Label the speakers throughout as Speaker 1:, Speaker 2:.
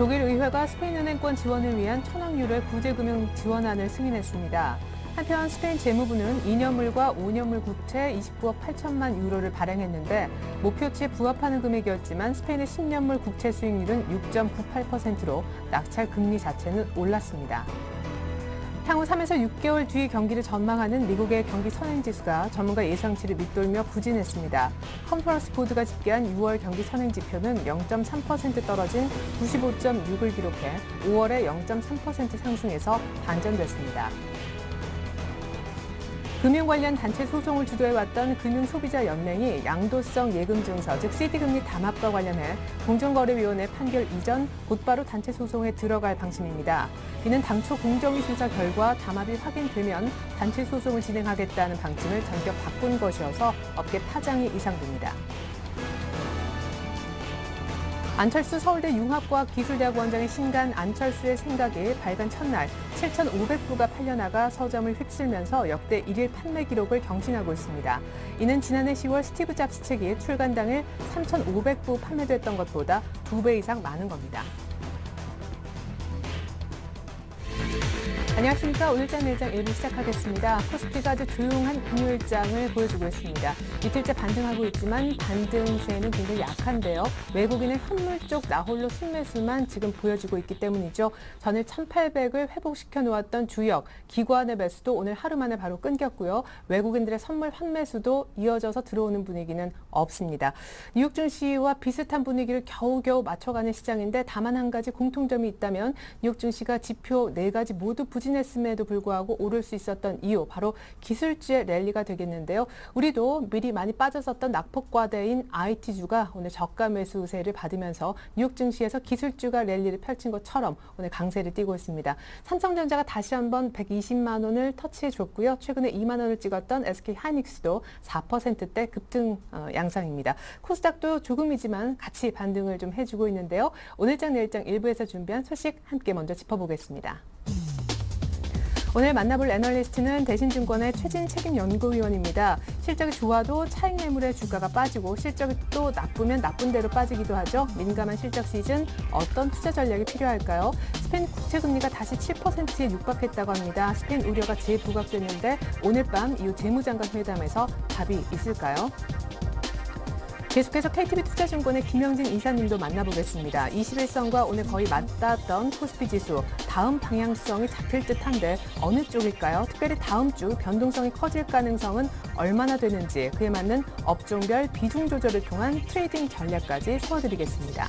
Speaker 1: 독일 의회가 스페인 은행권 지원을 위한 1,000억 유로의 구제금융 지원안을 승인했습니다. 한편 스페인 재무부는 2년물과 5년물 국채 29억 8천만 유로를 발행했는데 목표치에 부합하는 금액이었지만 스페인의 10년물 국채 수익률은 6.98%로 낙찰 금리 자체는 올랐습니다. 향후 3에서 6개월 뒤 경기를 전망하는 미국의 경기 선행지수가 전문가 예상치를 밑돌며 부진했습니다. 컨퍼런스 보드가 집계한 6월 경기 선행지표는 0.3% 떨어진 95.6을 기록해 5월에 0.3% 상승해서 반전됐습니다. 금융 관련 단체 소송을 주도해왔던 금융소비자연맹이 양도성 예금증서, 즉 CD금리 담합과 관련해 공정거래위원회 판결 이전 곧바로 단체 소송에 들어갈 방침입니다. 이는 당초 공정위 조사 결과 담합이 확인되면 단체 소송을 진행하겠다는 방침을 전격 바꾼 것이어서 업계 파장이 이상됩니다. 안철수 서울대 융합과학기술대학 원장의 신간 안철수의 생각이 발간 첫날 7,500부가 팔려나가 서점을 휩쓸면서 역대 1일 판매 기록을 경신하고 있습니다. 이는 지난해 10월 스티브 잡스 책이 출간 당일 3,500부 판매됐던 것보다 2배 이상 많은 겁니다. 안녕하십니까. 오늘장 내장 1부 시작하겠습니다. 코스피가 아주 조용한 금요일장을 보여주고 있습니다. 이틀째 반등하고 있지만 반등세는 굉장히 약한데요. 외국인의 현물 쪽 나홀로 순매수만 지금 보여지고 있기 때문이죠. 전일 1,800을 회복시켜 놓았던 주역, 기관의 매수도 오늘 하루 만에 바로 끊겼고요. 외국인들의 선물 환매수도 이어져서 들어오는 분위기는 없습니다. 뉴욕 증시와 비슷한 분위기를 겨우겨우 맞춰가는 시장인데 다만 한 가지 공통점이 있다면 뉴욕 증시가 지표 4가지 모두 부진했음에도 불구하고 오를 수 있었던 이유, 바로 기술주의 랠리가 되겠는데요. 우리도 미리 많이 빠졌었던 낙폭과대인 IT주가 오늘 저가 매수 우세를 받으면서 뉴욕 증시에서 기술주가 랠리를 펼친 것처럼 오늘 강세를 띠고 있습니다. 삼성전자가 다시 한번 120만 원을 터치해줬고요. 최근에 2만 원을 찍었던 SK하이닉스도 4%대 급등 양상입니다. 코스닥도 조금이지만 같이 반등을 좀 해주고 있는데요. 오늘장 내일장 일부에서 준비한 소식 함께 먼저 짚어보겠습니다. 오늘 만나볼 애널리스트는 대신증권의 최진 책임연구위원입니다. 실적이 좋아도 차익 매물의 주가가 빠지고 실적이 또 나쁘면 나쁜 대로 빠지기도 하죠. 민감한 실적 시즌 어떤 투자 전략이 필요할까요? 스페인 국채금리가 다시 7%에 육박했다고 합니다. 스페인 우려가 재부각됐는데 오늘 밤 이후 재무장관 회담에서 답이 있을까요? 계속해서 KTB 투자증권의 김영진 이사님도 만나보겠습니다. 21선과 오늘 거의 맞닿았던 코스피 지수, 다음 방향성이 잡힐 듯한데 어느 쪽일까요? 특별히 다음 주 변동성이 커질 가능성은 얼마나 되는지, 그에 맞는 업종별 비중 조절을 통한 트레이딩 전략까지 소화드리겠습니다.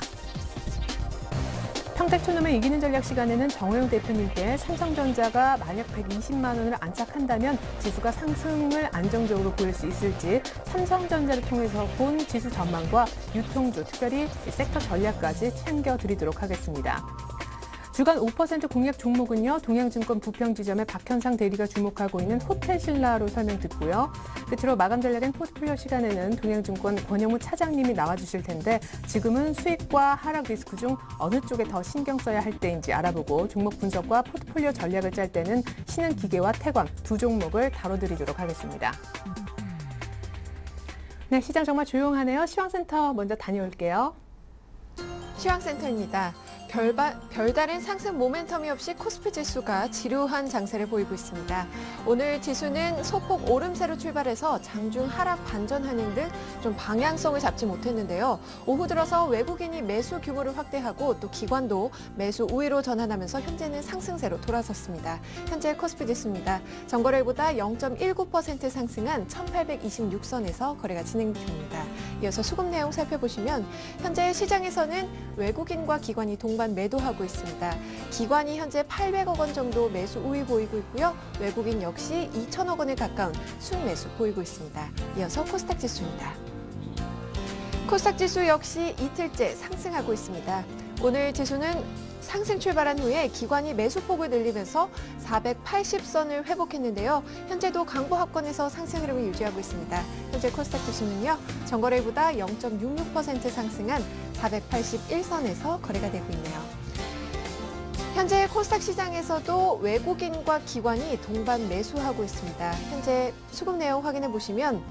Speaker 1: 평택초놈의 이기는 전략 시간에는 정호영 대표님께 삼성전자가 만약 120만 원을 안착한다면 지수가 상승을 안정적으로 보일 수 있을지, 삼성전자를 통해서 본 지수 전망과 유통주, 특별히 섹터 전략까지 챙겨드리도록 하겠습니다. 주간 5% 공략 종목은요, 동양증권 부평지점의 박현상 대리가 주목하고 있는 호텔신라로 설명 듣고요. 끝으로 마감 전략인 포트폴리오 시간에는 동양증권 권영무 차장님이 나와주실 텐데 지금은 수익과 하락 리스크 중 어느 쪽에 더 신경 써야 할 때인지 알아보고 종목 분석과 포트폴리오 전략을 짤 때는 신은 기계와 태광 두 종목을 다뤄드리도록 하겠습니다. 네, 시장 정말 조용하네요. 시황센터 먼저 다녀올게요.
Speaker 2: 시황센터입니다. 별다른 상승 모멘텀이 없이 코스피 지수가 지루한 장세를 보이고 있습니다. 오늘 지수는 소폭 오름세로 출발해서 장중 하락 반전하는 등 좀 방향성을 잡지 못했는데요. 오후 들어서 외국인이 매수 규모를 확대하고 또 기관도 매수 우위로 전환하면서 현재는 상승세로 돌아섰습니다. 현재 코스피 지수입니다. 전거래일보다 0.19% 상승한 1826선에서 거래가 진행 중입니다. 이어서 수급 내용 살펴보시면 현재 시장에서는 외국인과 기관이 동반 매도하고 있습니다. 기관이 현재 800억 원 정도 매수 우위 보이고 있고요. 외국인 역시 2천억 원에 가까운 순매수 보이고 있습니다. 이어서 코스닥 지수입니다. 코스닥 지수 역시 이틀째 상승하고 있습니다. 오늘 지수는 상승 출발한 후에 기관이 매수폭을 늘리면서 480선을 회복했는데요. 현재도 강보 하권에서 상승 흐름을 유지하고 있습니다. 현재 코스닥 지수는요, 전거래일보다 0.66% 상승한 481선에서 거래가 되고 있네요. 현재 코스닥 시장에서도 외국인과 기관이 동반 매수하고 있습니다. 현재 수급 내용 확인해 보시면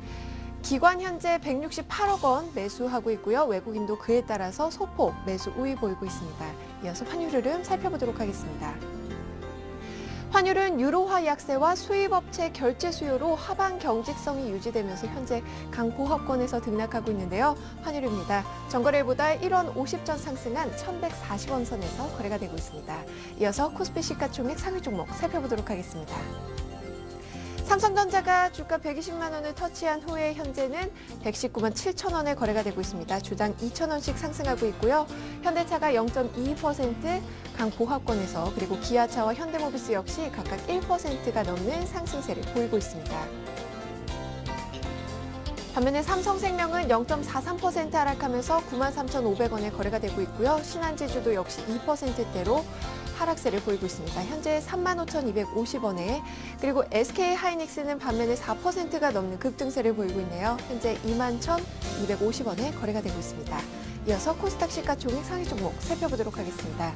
Speaker 2: 기관 현재 168억 원 매수하고 있고요. 외국인도 그에 따라서 소폭 매수 우위 보이고 있습니다. 이어서 환율 흐름 살펴보도록 하겠습니다. 환율은 유로화 약세와 수입업체 결제 수요로 하방 경직성이 유지되면서 현재 강보합권에서 등락하고 있는데요. 환율입니다. 전거래일보다 1원 50전 상승한 1,140원 선에서 거래가 되고 있습니다. 이어서 코스피 시가총액 상위 종목 살펴보도록 하겠습니다. 삼성전자가 주가 120만 원을 터치한 후에 현재는 119만 7천 원에 거래가 되고 있습니다. 주당 2천 원씩 상승하고 있고요. 현대차가 0.22%, 강보합권에서 그리고 기아차와 현대모비스 역시 각각 1%가 넘는 상승세를 보이고 있습니다. 반면에 삼성생명은 0.43% 하락하면서 93,500원에 거래가 되고 있고요. 신한지주도 역시 2%대로 하락세를 보이고 있습니다. 현재 35,250원에 그리고 SK하이닉스는 반면에 4%가 넘는 급등세를 보이고 있네요. 현재 21,250원에 거래가 되고 있습니다. 이어서 코스닥 시가총액 상위 종목 살펴보도록 하겠습니다.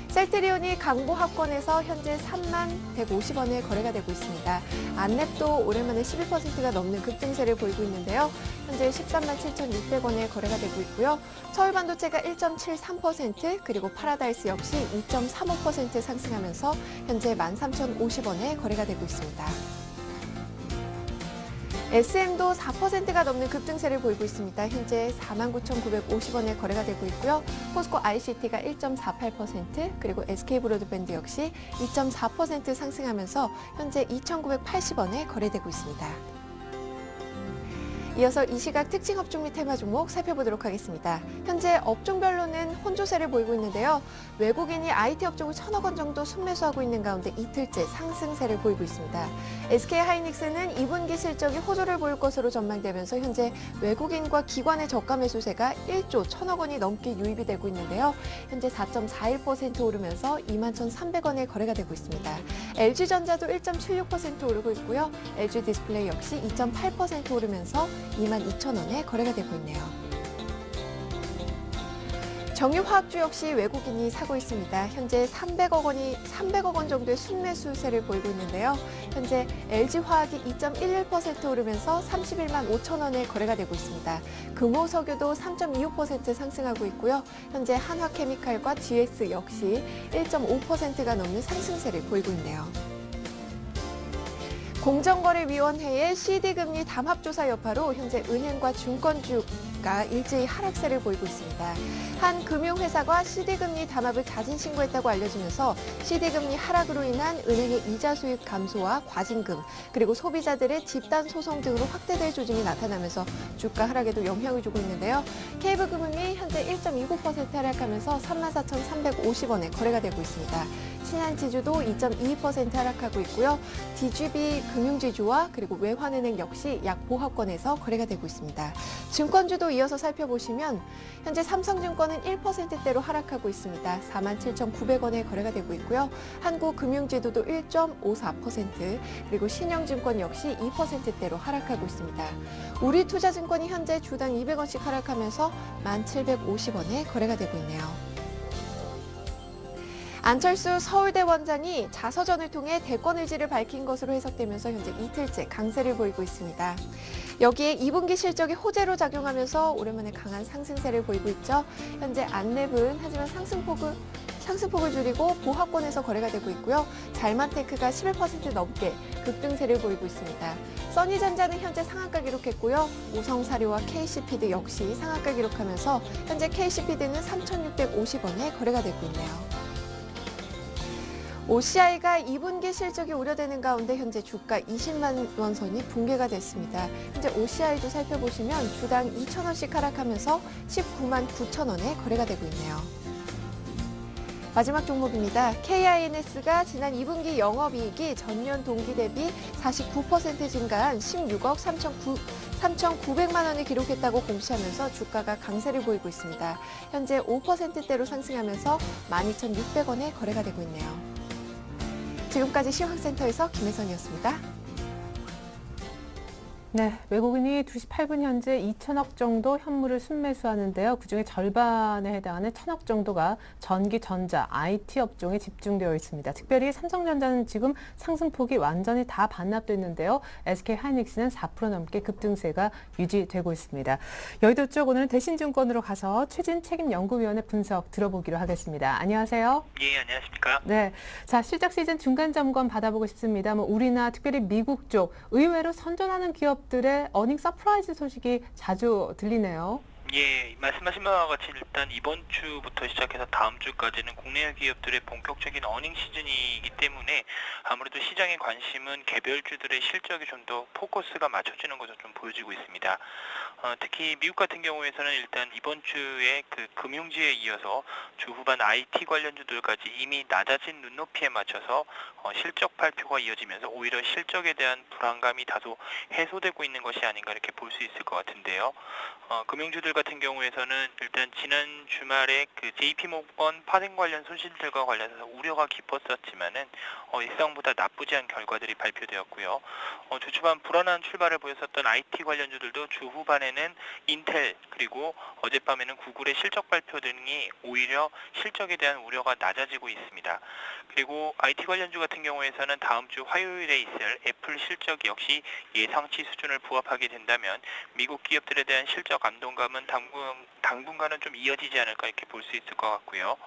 Speaker 2: 셀트리온이 강보합권에서 현재 31,150원에 거래가 되고 있습니다. 안랩도 오랜만에 11%가 넘는 급등세를 보이고 있는데요. 현재 137,600원에 거래가 되고 있고요. 서울반도체가 1.73%, 그리고 파라다이스 역시 2.35% 상승하면서 현재 13,050원에 거래가 되고 있습니다. SM도 4%가 넘는 급등세를 보이고 있습니다. 현재 49,950원에 거래가 되고 있고요. 포스코 ICT가 1.48%, 그리고 SK브로드밴드 역시 2.4% 상승하면서 현재 2,980원에 거래되고 있습니다. 이어서 이 시각 특징 업종 및 테마 종목 살펴보도록 하겠습니다. 현재 업종별로는 혼조세를 보이고 있는데요. 외국인이 IT 업종을 1,000억 원 정도 순매수하고 있는 가운데 이틀째 상승세를 보이고 있습니다. SK하이닉스는 2분기 실적이 호조를 보일 것으로 전망되면서 현재 외국인과 기관의 저가 매수세가 1조 1,000억 원이 넘게 유입이 되고 있는데요. 현재 4.41% 오르면서 21,300원에 거래가 되고 있습니다. LG전자도 1.76% 오르고 있고요. LG디스플레이 역시 2.8% 오르면서 22,000원에 거래가 되고 있네요. 정유화학주 역시 외국인이 사고 있습니다. 현재 300억 원 정도의 순매수세를 보이고 있는데요. 현재 LG화학이 2.11% 오르면서 31만 5천 원에 거래가 되고 있습니다. 금호석유도 3.25% 상승하고 있고요. 현재 한화케미칼과 GS 역시 1.5%가 넘는 상승세를 보이고 있네요. 공정거래위원회의 CD금리 담합조사 여파로 현재 은행과 증권주가 일제히 하락세를 보이고 있습니다. 한 금융회사가 CD금리 담합을 자진 신고했다고 알려지면서 CD금리 하락으로 인한 은행의 이자 수익 감소와 과징금, 그리고 소비자들의 집단 소송 등으로 확대될 조짐이 나타나면서 주가 하락에도 영향을 주고 있는데요. KB금융이 현재 1.29% 하락하면서 34,350원에 거래가 되고 있습니다. 신한지주도 2.22% 하락하고 있고요. DGB 금융지주와 그리고 외환은행 역시 약보합권에서 거래가 되고 있습니다. 증권주도 이어서 살펴보시면 현재 삼성증권은 1%대로 하락하고 있습니다. 47,900원에 거래가 되고 있고요. 한국금융지주도 1.54%, 그리고 신영증권 역시 2%대로 하락하고 있습니다. 우리투자증권이 현재 주당 200원씩 하락하면서 1,750원에 거래가 되고 있네요. 안철수 서울대 원장이 자서전을 통해 대권 의지를 밝힌 것으로 해석되면서 현재 이틀째 강세를 보이고 있습니다. 여기에 2분기 실적이 호재로 작용하면서 오랜만에 강한 상승세를 보이고 있죠. 현재 안랩은 하지만 상승폭을 줄이고 보합권에서 거래가 되고 있고요. 잘마테크가 11% 넘게 급등세를 보이고 있습니다. 써니전자는 현재 상한가 기록했고요. 우성사료와 KC피드 역시 상한가 기록하면서 현재 KC피드는 3,650원에 거래가 되고 있네요. OCI가 2분기 실적이 우려되는 가운데 현재 주가 20만 원 선이 붕괴가 됐습니다. 현재 OCI도 살펴보시면 주당 2,000원씩 하락하면서 19만 9천 원에 거래가 되고 있네요. 마지막 종목입니다. KINS가 지난 2분기 영업이익이 전년 동기 대비 49% 증가한 16억 3,900만 원을 기록했다고 공시하면서 주가가 강세를 보이고 있습니다. 현재 5%대로 상승하면서 12,600원에 거래가 되고 있네요. 지금까지 시황센터에서 김혜선이었습니다.
Speaker 1: 네, 외국인이 2시 8분 현재 2천억 정도 현물을 순매수하는데요. 그중에 절반에 해당하는 1천억 정도가 전기, 전자, IT 업종에 집중되어 있습니다. 특별히 삼성전자는 지금 상승폭이 완전히 다 반납됐는데요. SK하이닉스는 4% 넘게 급등세가 유지되고 있습니다. 여의도 쪽 오늘은 대신증권으로 가서 최진 책임연구위원의 분석 들어보기로 하겠습니다. 안녕하세요.
Speaker 3: 예, 안녕하십니까.
Speaker 1: 네, 자 실적 시즌 중간 점검 받아보고 싶습니다. 우리나 특별히 미국 쪽 의외로 선전하는 기업들의 어닝 서프라이즈 소식이 자주 들리네요.
Speaker 3: 예, 말씀하신 바와 같이 일단 이번 주부터 시작해서 다음 주까지는 국내 기업들의 본격적인 어닝 시즌이기 때문에 아무래도 시장의 관심은 개별주들의 실적에 좀 더 포커스가 맞춰지는 것으로 좀 보여지고 있습니다. 특히 미국 같은 경우에서는 일단 이번 주에 그 금융지에 이어서 주 후반 IT 관련주들까지 이미 낮아진 눈높이에 맞춰서 실적 발표가 이어지면서 오히려 실적에 대한 불안감이 다소 해소되고 있는 것이 아닌가 이렇게 볼 수 있을 것 같은데요. 금융주들 같은 경우에서는 일단 지난 주말에 그 JP모건 파생 관련 손실들과 관련해서 우려가 깊었었지만은 예상보다 나쁘지 않은 결과들이 발표되었고요. 주 초반 불안한 출발을 보였었던 IT 관련주들도 주 후반에는 인텔 그리고 어젯밤에는 구글의 실적 발표 등이 오히려 실적에 대한 우려가 낮아지고 있습니다. 그리고 IT 관련주 같은 경우에서는 다음 주 화요일에 있을 애플 실적 역시 예상치 수준을 부합하게 된다면 미국 기업들에 대한 실적 안동감은 당분간은 좀 이어지지 않을까 이렇게 볼 수 있을 것 같고요.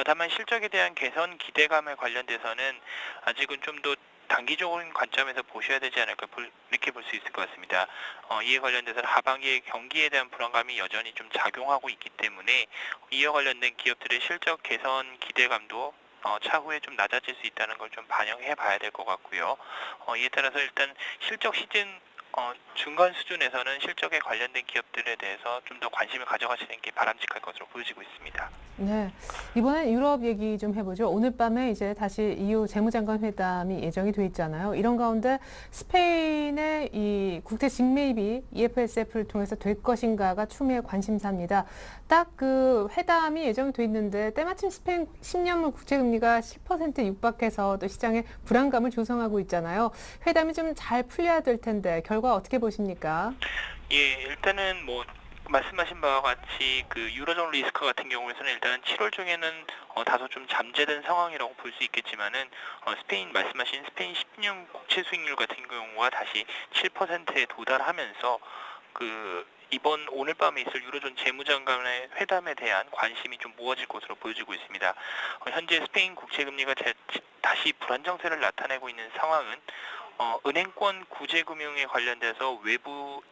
Speaker 3: 다만 실적에 대한 개선 기대감에 관련돼서는 아직은 좀 더 단기적인 관점에서 보셔야 되지 않을까 이렇게 볼 수 있을 것 같습니다. 이에 관련돼서는 하반기의 경기에 대한 불안감이 여전히 좀 작용하고 있기 때문에 이와 관련된 기업들의 실적 개선 기대감도 차후에 좀 낮아질 수 있다는 걸 좀 반영해 봐야 될 것 같고요. 이에 따라서 일단 실적 시즌 중간 수준에서는 실적에 관련된 기업들에 대해서 좀 더 관심을 가져가시는 게 바람직할 것으로 보여지고 있습니다.
Speaker 1: 네, 이번엔 유럽 얘기 좀 해보죠. 오늘 밤에 이제 다시 EU 재무장관 회담이 예정이 돼 있잖아요. 이런 가운데 스페인의 이 국제 직매입이 EFSF를 통해서 될 것인가가 추미의 관심사입니다. 딱 그 회담이 예정이 돼 있는데 때마침 스페인 10년물 국채금리가 10% 육박해서 또 시장에 불안감을 조성하고 있잖아요. 회담이 좀 잘 풀려야 될 텐데 결과 어떻게 보십니까?
Speaker 3: 예, 일단은 뭐 말씀하신 바와 같이 그 유로존 리스크 같은 경우에서는 일단은 7월 중에는 다소 좀 잠재된 상황이라고 볼 수 있겠지만은 말씀하신 스페인 10년 국채 수익률 같은 경우가 다시 7%에 도달하면서 그 이번 오늘 밤에 있을 유로존 재무장관의 회담에 대한 관심이 좀 모아질 것으로 보여지고 있습니다. 현재 스페인 국채 금리가 다시 불안정세를 나타내고 있는 상황은 은행권 구제금융에 관련돼서 외부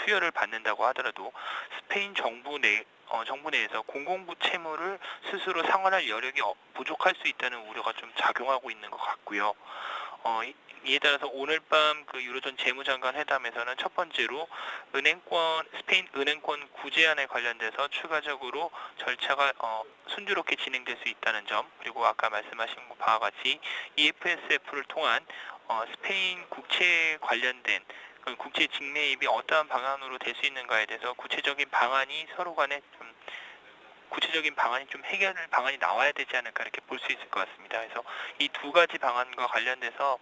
Speaker 3: 수혈을 받는다고 하더라도 스페인 정부 내에서 공공부 채무를 스스로 상환할 여력이 부족할 수 있다는 우려가 좀 작용하고 있는 것 같고요. 이에 따라서 오늘 밤 그 유로존 재무장관 회담에서는 첫 번째로 스페인 은행권 구제안에 관련돼서 추가적으로 절차가 순조롭게 진행될 수 있다는 점, 그리고 아까 말씀하신 바와 같이 EFSF를 통한 스페인 국채 관련된 그 국채 직매입이 어떠한 방안으로 될 수 있는가에 대해서 구체적인 방안이 좀 해결 방안이 나와야 되지 않을까 이렇게 볼 수 있을 것 같습니다. 그래서 이 두 가지 방안과 관련돼서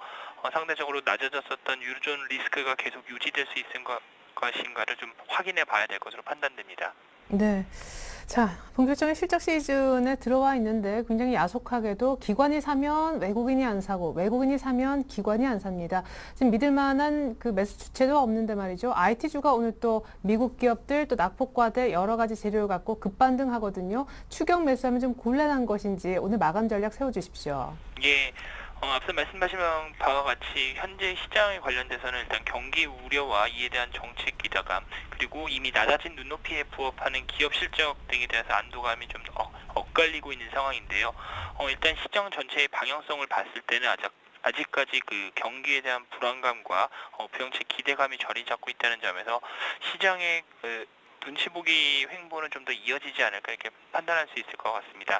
Speaker 3: 상대적으로 낮아졌었던 유로존 리스크가 계속 유지될 수 있을 것인가를 좀 확인해 봐야 될 것으로 판단됩니다.
Speaker 1: 네. 자, 본격적인 실적 시즌에 들어와 있는데 굉장히 야속하게도 기관이 사면 외국인이 안 사고 외국인이 사면 기관이 안 삽니다. 지금 믿을 만한 그 매수 주체도 없는데 말이죠. IT주가 오늘 또 미국 기업들 또 낙폭과대 여러 가지 재료를 갖고 급반등하거든요. 추격 매수하면 좀 곤란한 것인지 오늘 마감 전략 세워주십시오.
Speaker 3: 예. 앞서 말씀하신 바와 같이 현재 시장에 관련돼서는 일단 경기 우려와 이에 대한 정책 기대감, 그리고 이미 낮아진 눈높이에 부합하는 기업 실적 등에 대해서 안도감이 좀 엇갈리고 있는 상황인데요. 일단 시장 전체의 방향성을 봤을 때는 아직까지 그 경기에 대한 불안감과 부양책 기대감이 자리 잡고 있다는 점에서 시장의 눈치 보기 횡보는 좀 더 이어지지 않을까 이렇게 판단할 수 있을 것 같습니다.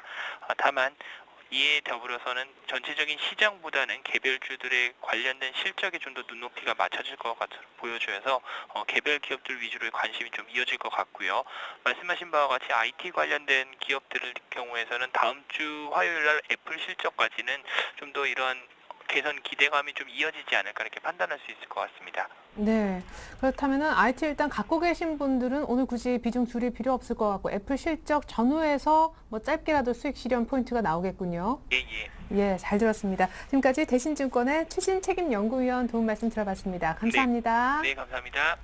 Speaker 3: 다만 이에 더불어서는 전체적인 시장보다는 개별주들의 관련된 실적에 좀 더 눈높이가 맞춰질 것 같아 보여줘서 개별 기업들 위주로의 관심이 좀 이어질 것 같고요. 말씀하신 바와 같이 IT 관련된 기업들의 경우에서는 다음 주 화요일 날 애플 실적까지는 좀 더 이러한 개선 기대감이 좀 이어지지 않을까 이렇게 판단할 수 있을 것 같습니다.
Speaker 1: 네. 그렇다면은 IT 일단 갖고 계신 분들은 오늘 굳이 비중 줄일 필요 없을 것 같고 애플 실적 전후에서 뭐 짧게라도 수익 실현 포인트가 나오겠군요.
Speaker 3: 예, 예.
Speaker 1: 예, 잘 들었습니다. 지금까지 대신증권의 최신 책임연구위원 도움 말씀 들어봤습니다. 감사합니다.
Speaker 3: 네, 감사합니다.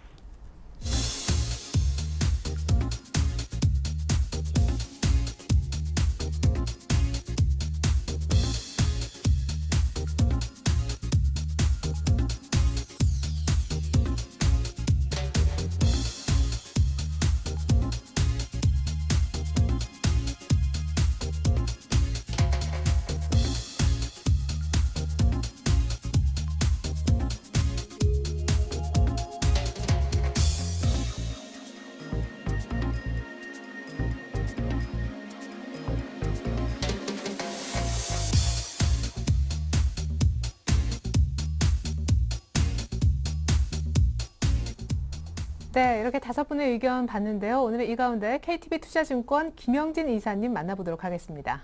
Speaker 1: 네, 이렇게 5분의 의견 봤는데요. 오늘은 이 가운데 KTB 투자증권 김영진 이사님 만나보도록 하겠습니다.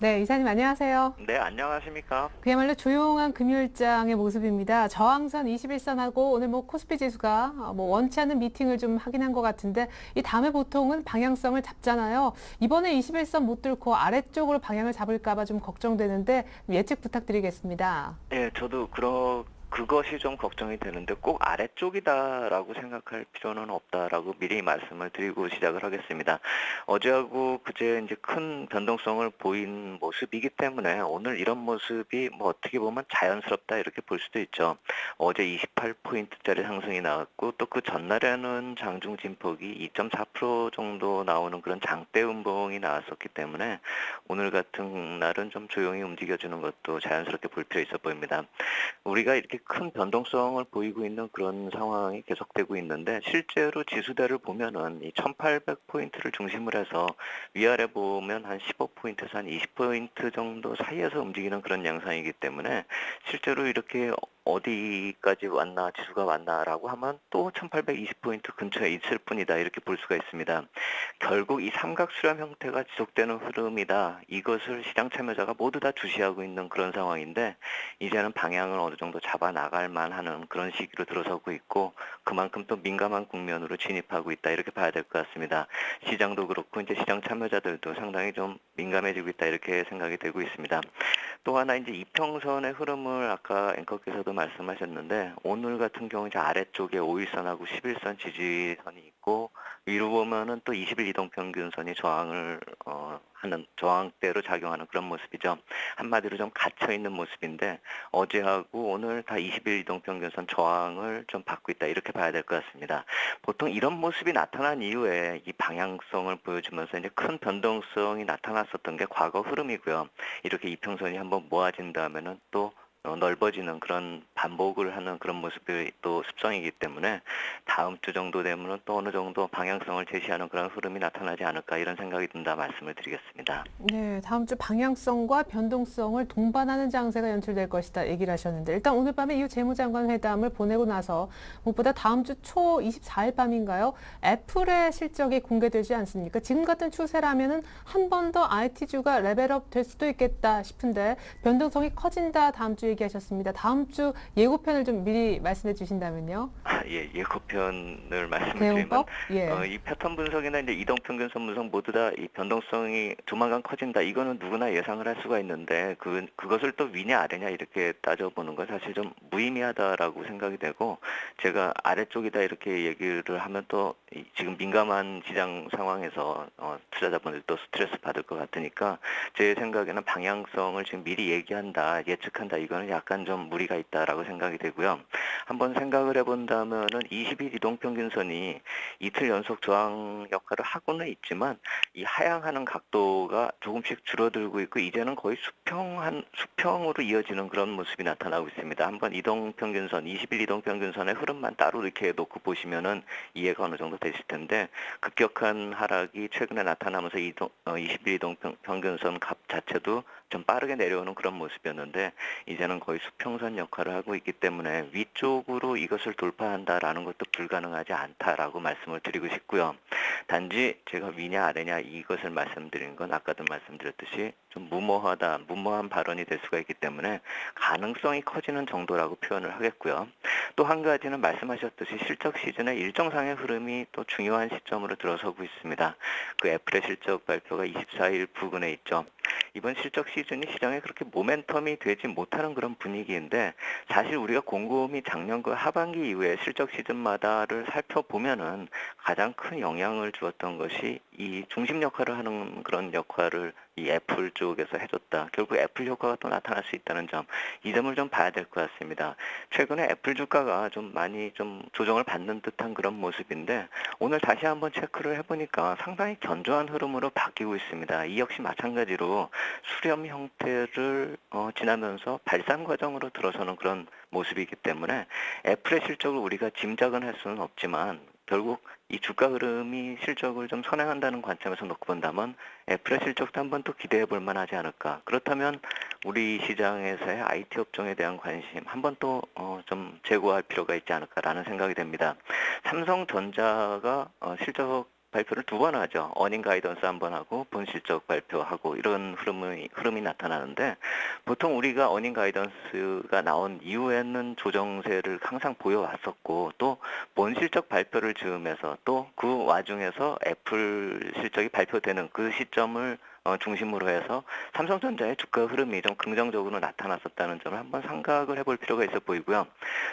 Speaker 1: 네, 이사님 안녕하세요.
Speaker 4: 네, 안녕하십니까?
Speaker 1: 그야말로 조용한 금요일장의 모습입니다. 저항선 21선하고 오늘 뭐 코스피 지수가 뭐 원치 않는 미팅을 좀 하긴 한 것 같은데 이 다음에 보통은 방향성을 잡잖아요. 이번에 21선 못 뚫고 아래쪽으로 방향을 잡을까 봐 좀 걱정되는데 예측 부탁드리겠습니다.
Speaker 4: 예, 저도 그것이 좀 걱정이 되는데 꼭 아래쪽이다라고 생각할 필요는 없다라고 미리 말씀을 드리고 시작을 하겠습니다. 어제하고 그제 이제 큰 변동성을 보인 모습이기 때문에 오늘 이런 모습이 뭐 어떻게 보면 자연스럽다 이렇게 볼 수도 있죠. 어제 28포인트짜리 상승이 나왔고 또 그 전날에는 장중 진폭이 2.4% 정도 나오는 그런 장대 음봉이 나왔었기 때문에 오늘 같은 날은 좀 조용히 움직여주는 것도 자연스럽게 볼 필요 있어 보입니다. 우리가 이렇게 큰 변동성을 보이고 있는 그런 상황이 계속되고 있는데 실제로 지수대를 보면은 이 1800포인트를 중심으로 해서 위아래 보면 한 15포인트에서 한 20포인트 정도 사이에서 움직이는 그런 양상이기 때문에 실제로 이렇게 어디까지 왔나 지수가 왔나라고 하면 또 1820포인트 근처에 있을 뿐이다 이렇게 볼 수가 있습니다. 결국 이 삼각 수렴 형태가 지속되는 흐름이다. 이것을 시장 참여자가 모두 다 주시하고 있는 그런 상황인데 이제는 방향을 어느 정도 잡아 나갈 만하는 그런 시기로 들어서고 있고 그만큼 또 민감한 국면으로 진입하고 있다 이렇게 봐야 될 것 같습니다. 시장도 그렇고 이제 시장 참여자들도 상당히 좀 민감해지고 있다 이렇게 생각이 되고 있습니다. 또 하나 이제 이평선의 흐름을 아까 앵커께서도 말씀하셨는데 오늘 같은 경우 이제 아래쪽에 5일선하고 11선 지지선이 있고 위로 보면은 또 20일 이동평균선이 저항을 하는 저항대로 작용하는 그런 모습이죠. 한마디로 좀 갇혀 있는 모습인데 어제하고 오늘 다 20일 이동평균선 저항을 좀 받고 있다 이렇게 봐야 될 것 같습니다. 보통 이런 모습이 나타난 이후에 이 방향성을 보여주면서 이제 큰 변동성이 나타났었던 게 과거 흐름이고요. 이렇게 이평선이 한번 모아진다면은 또 넓어지는 그런 반복을 하는 그런 모습이 또 습성이기 때문에 다음 주 정도 되면 또 어느 정도 방향성을 제시하는 그런 흐름이 나타나지 않을까 이런 생각이 든다 말씀을 드리겠습니다.
Speaker 1: 네, 다음 주 방향성과 변동성을 동반하는 장세가 연출될 것이다 얘기를 하셨는데 일단 오늘 밤에 이후 재무장관 회담을 보내고 나서 무엇보다 다음 주 초 24일 밤인가요? 애플의 실적이 공개되지 않습니까? 지금 같은 추세라면은 한 번 더 IT주가 레벨업 될 수도 있겠다 싶은데 변동성이 커진다 다음 주 얘기하셨습니다. 다음 주 예고편을 좀 미리 말씀해 주신다면요.
Speaker 4: 예, 예고편을 말씀을 드리면
Speaker 1: 대응법? 예.
Speaker 4: 이 패턴 분석이나 이제 이동평균선 분석 모두 다 이 변동성이 조만간 커진다. 이거는 누구나 예상을 할 수가 있는데 그것을 또 위냐 아래냐 이렇게 따져보는 건 사실 좀 무의미하다라고 생각이 되고 제가 아래쪽이다 이렇게 얘기를 하면 또 지금 민감한 시장 상황에서 투자자분들 또 스트레스 받을 것 같으니까 제 생각에는 방향성을 지금 미리 얘기한다, 예측한다 이거는 약간 좀 무리가 있다라고 생각이 되고요. 한번 생각을 해본다면은 20일 이동평균선이 이틀 연속 저항 역할을 하고는 있지만 이 하향하는 각도가 조금씩 줄어들고 있고 이제는 거의 수평으로 이어지는 그런 모습이 나타나고 있습니다. 한번 이동평균선, 20일 이동평균선의 흐름만 따로 이렇게 놓고 보시면은 이해가 어느 정도 되실 텐데 급격한 하락이 최근에 나타나면서 20일 이동평균선 값 자체도 좀 빠르게 내려오는 그런 모습이었는데 이제는 거의 수평선 역할을 하고 있기 때문에 위쪽으로 이것을 돌파한다라는 것도 불가능하지 않다라고 말씀을 드리고 싶고요. 단지 제가 위냐 아래냐 이것을 말씀드린 건 아까도 말씀드렸듯이 좀 무모한 발언이 될 수가 있기 때문에 가능성이 커지는 정도라고 표현을 하겠고요. 또 한 가지는 말씀하셨듯이 실적 시즌의 일정상의 흐름이 또 중요한 시점으로 들어서고 있습니다. 그 애플의 실적 발표가 24일 부근에 있죠. 이번 실적 시즌이 시장에 그렇게 모멘텀이 되지 못하는 그런 분위기인데 사실 우리가 곰곰이 작년 그 하반기 이후에 실적 시즌마다를 살펴보면은 가장 큰 영향을 주었던 것이 이 중심 역할을 하는 그런 역할을 이 애플 쪽에서 해줬다. 결국 애플 효과가 또 나타날 수 있다는 점, 이 점을 좀 봐야 될 것 같습니다. 최근에 애플 주가가 좀 많이 좀 조정을 받는 듯한 그런 모습인데 오늘 다시 한번 체크를 해보니까 상당히 견조한 흐름으로 바뀌고 있습니다. 이 역시 마찬가지로 수렴 형태를 지나면서 발산 과정으로 들어서는 그런 모습이기 때문에 애플의 실적을 우리가 짐작은 할 수는 없지만 결국 이 주가 흐름이 실적을 좀 선행한다는 관점에서 놓고 본다면 애플의 실적도 한번 또 기대해 볼 만하지 않을까. 그렇다면 우리 시장에서의 IT 업종에 대한 관심 한번 또 좀 제고할 필요가 있지 않을까라는 생각이 됩니다. 삼성전자가 실적 발표를 두 번 하죠. 어닝 가이던스 한 번 하고 본 실적 발표하고 이런 흐름이 나타나는데 보통 우리가 어닝 가이던스가 나온 이후에는 조정세를 항상 보여왔었고 또 본 실적 발표를 즈음해서 또 그 와중에서 애플 실적이 발표되는 그 시점을 중심으로 해서 삼성전자의 주가 흐름이 좀 긍정적으로 나타났었다는 점을 한번 생각을 해볼 필요가 있어 보이고요.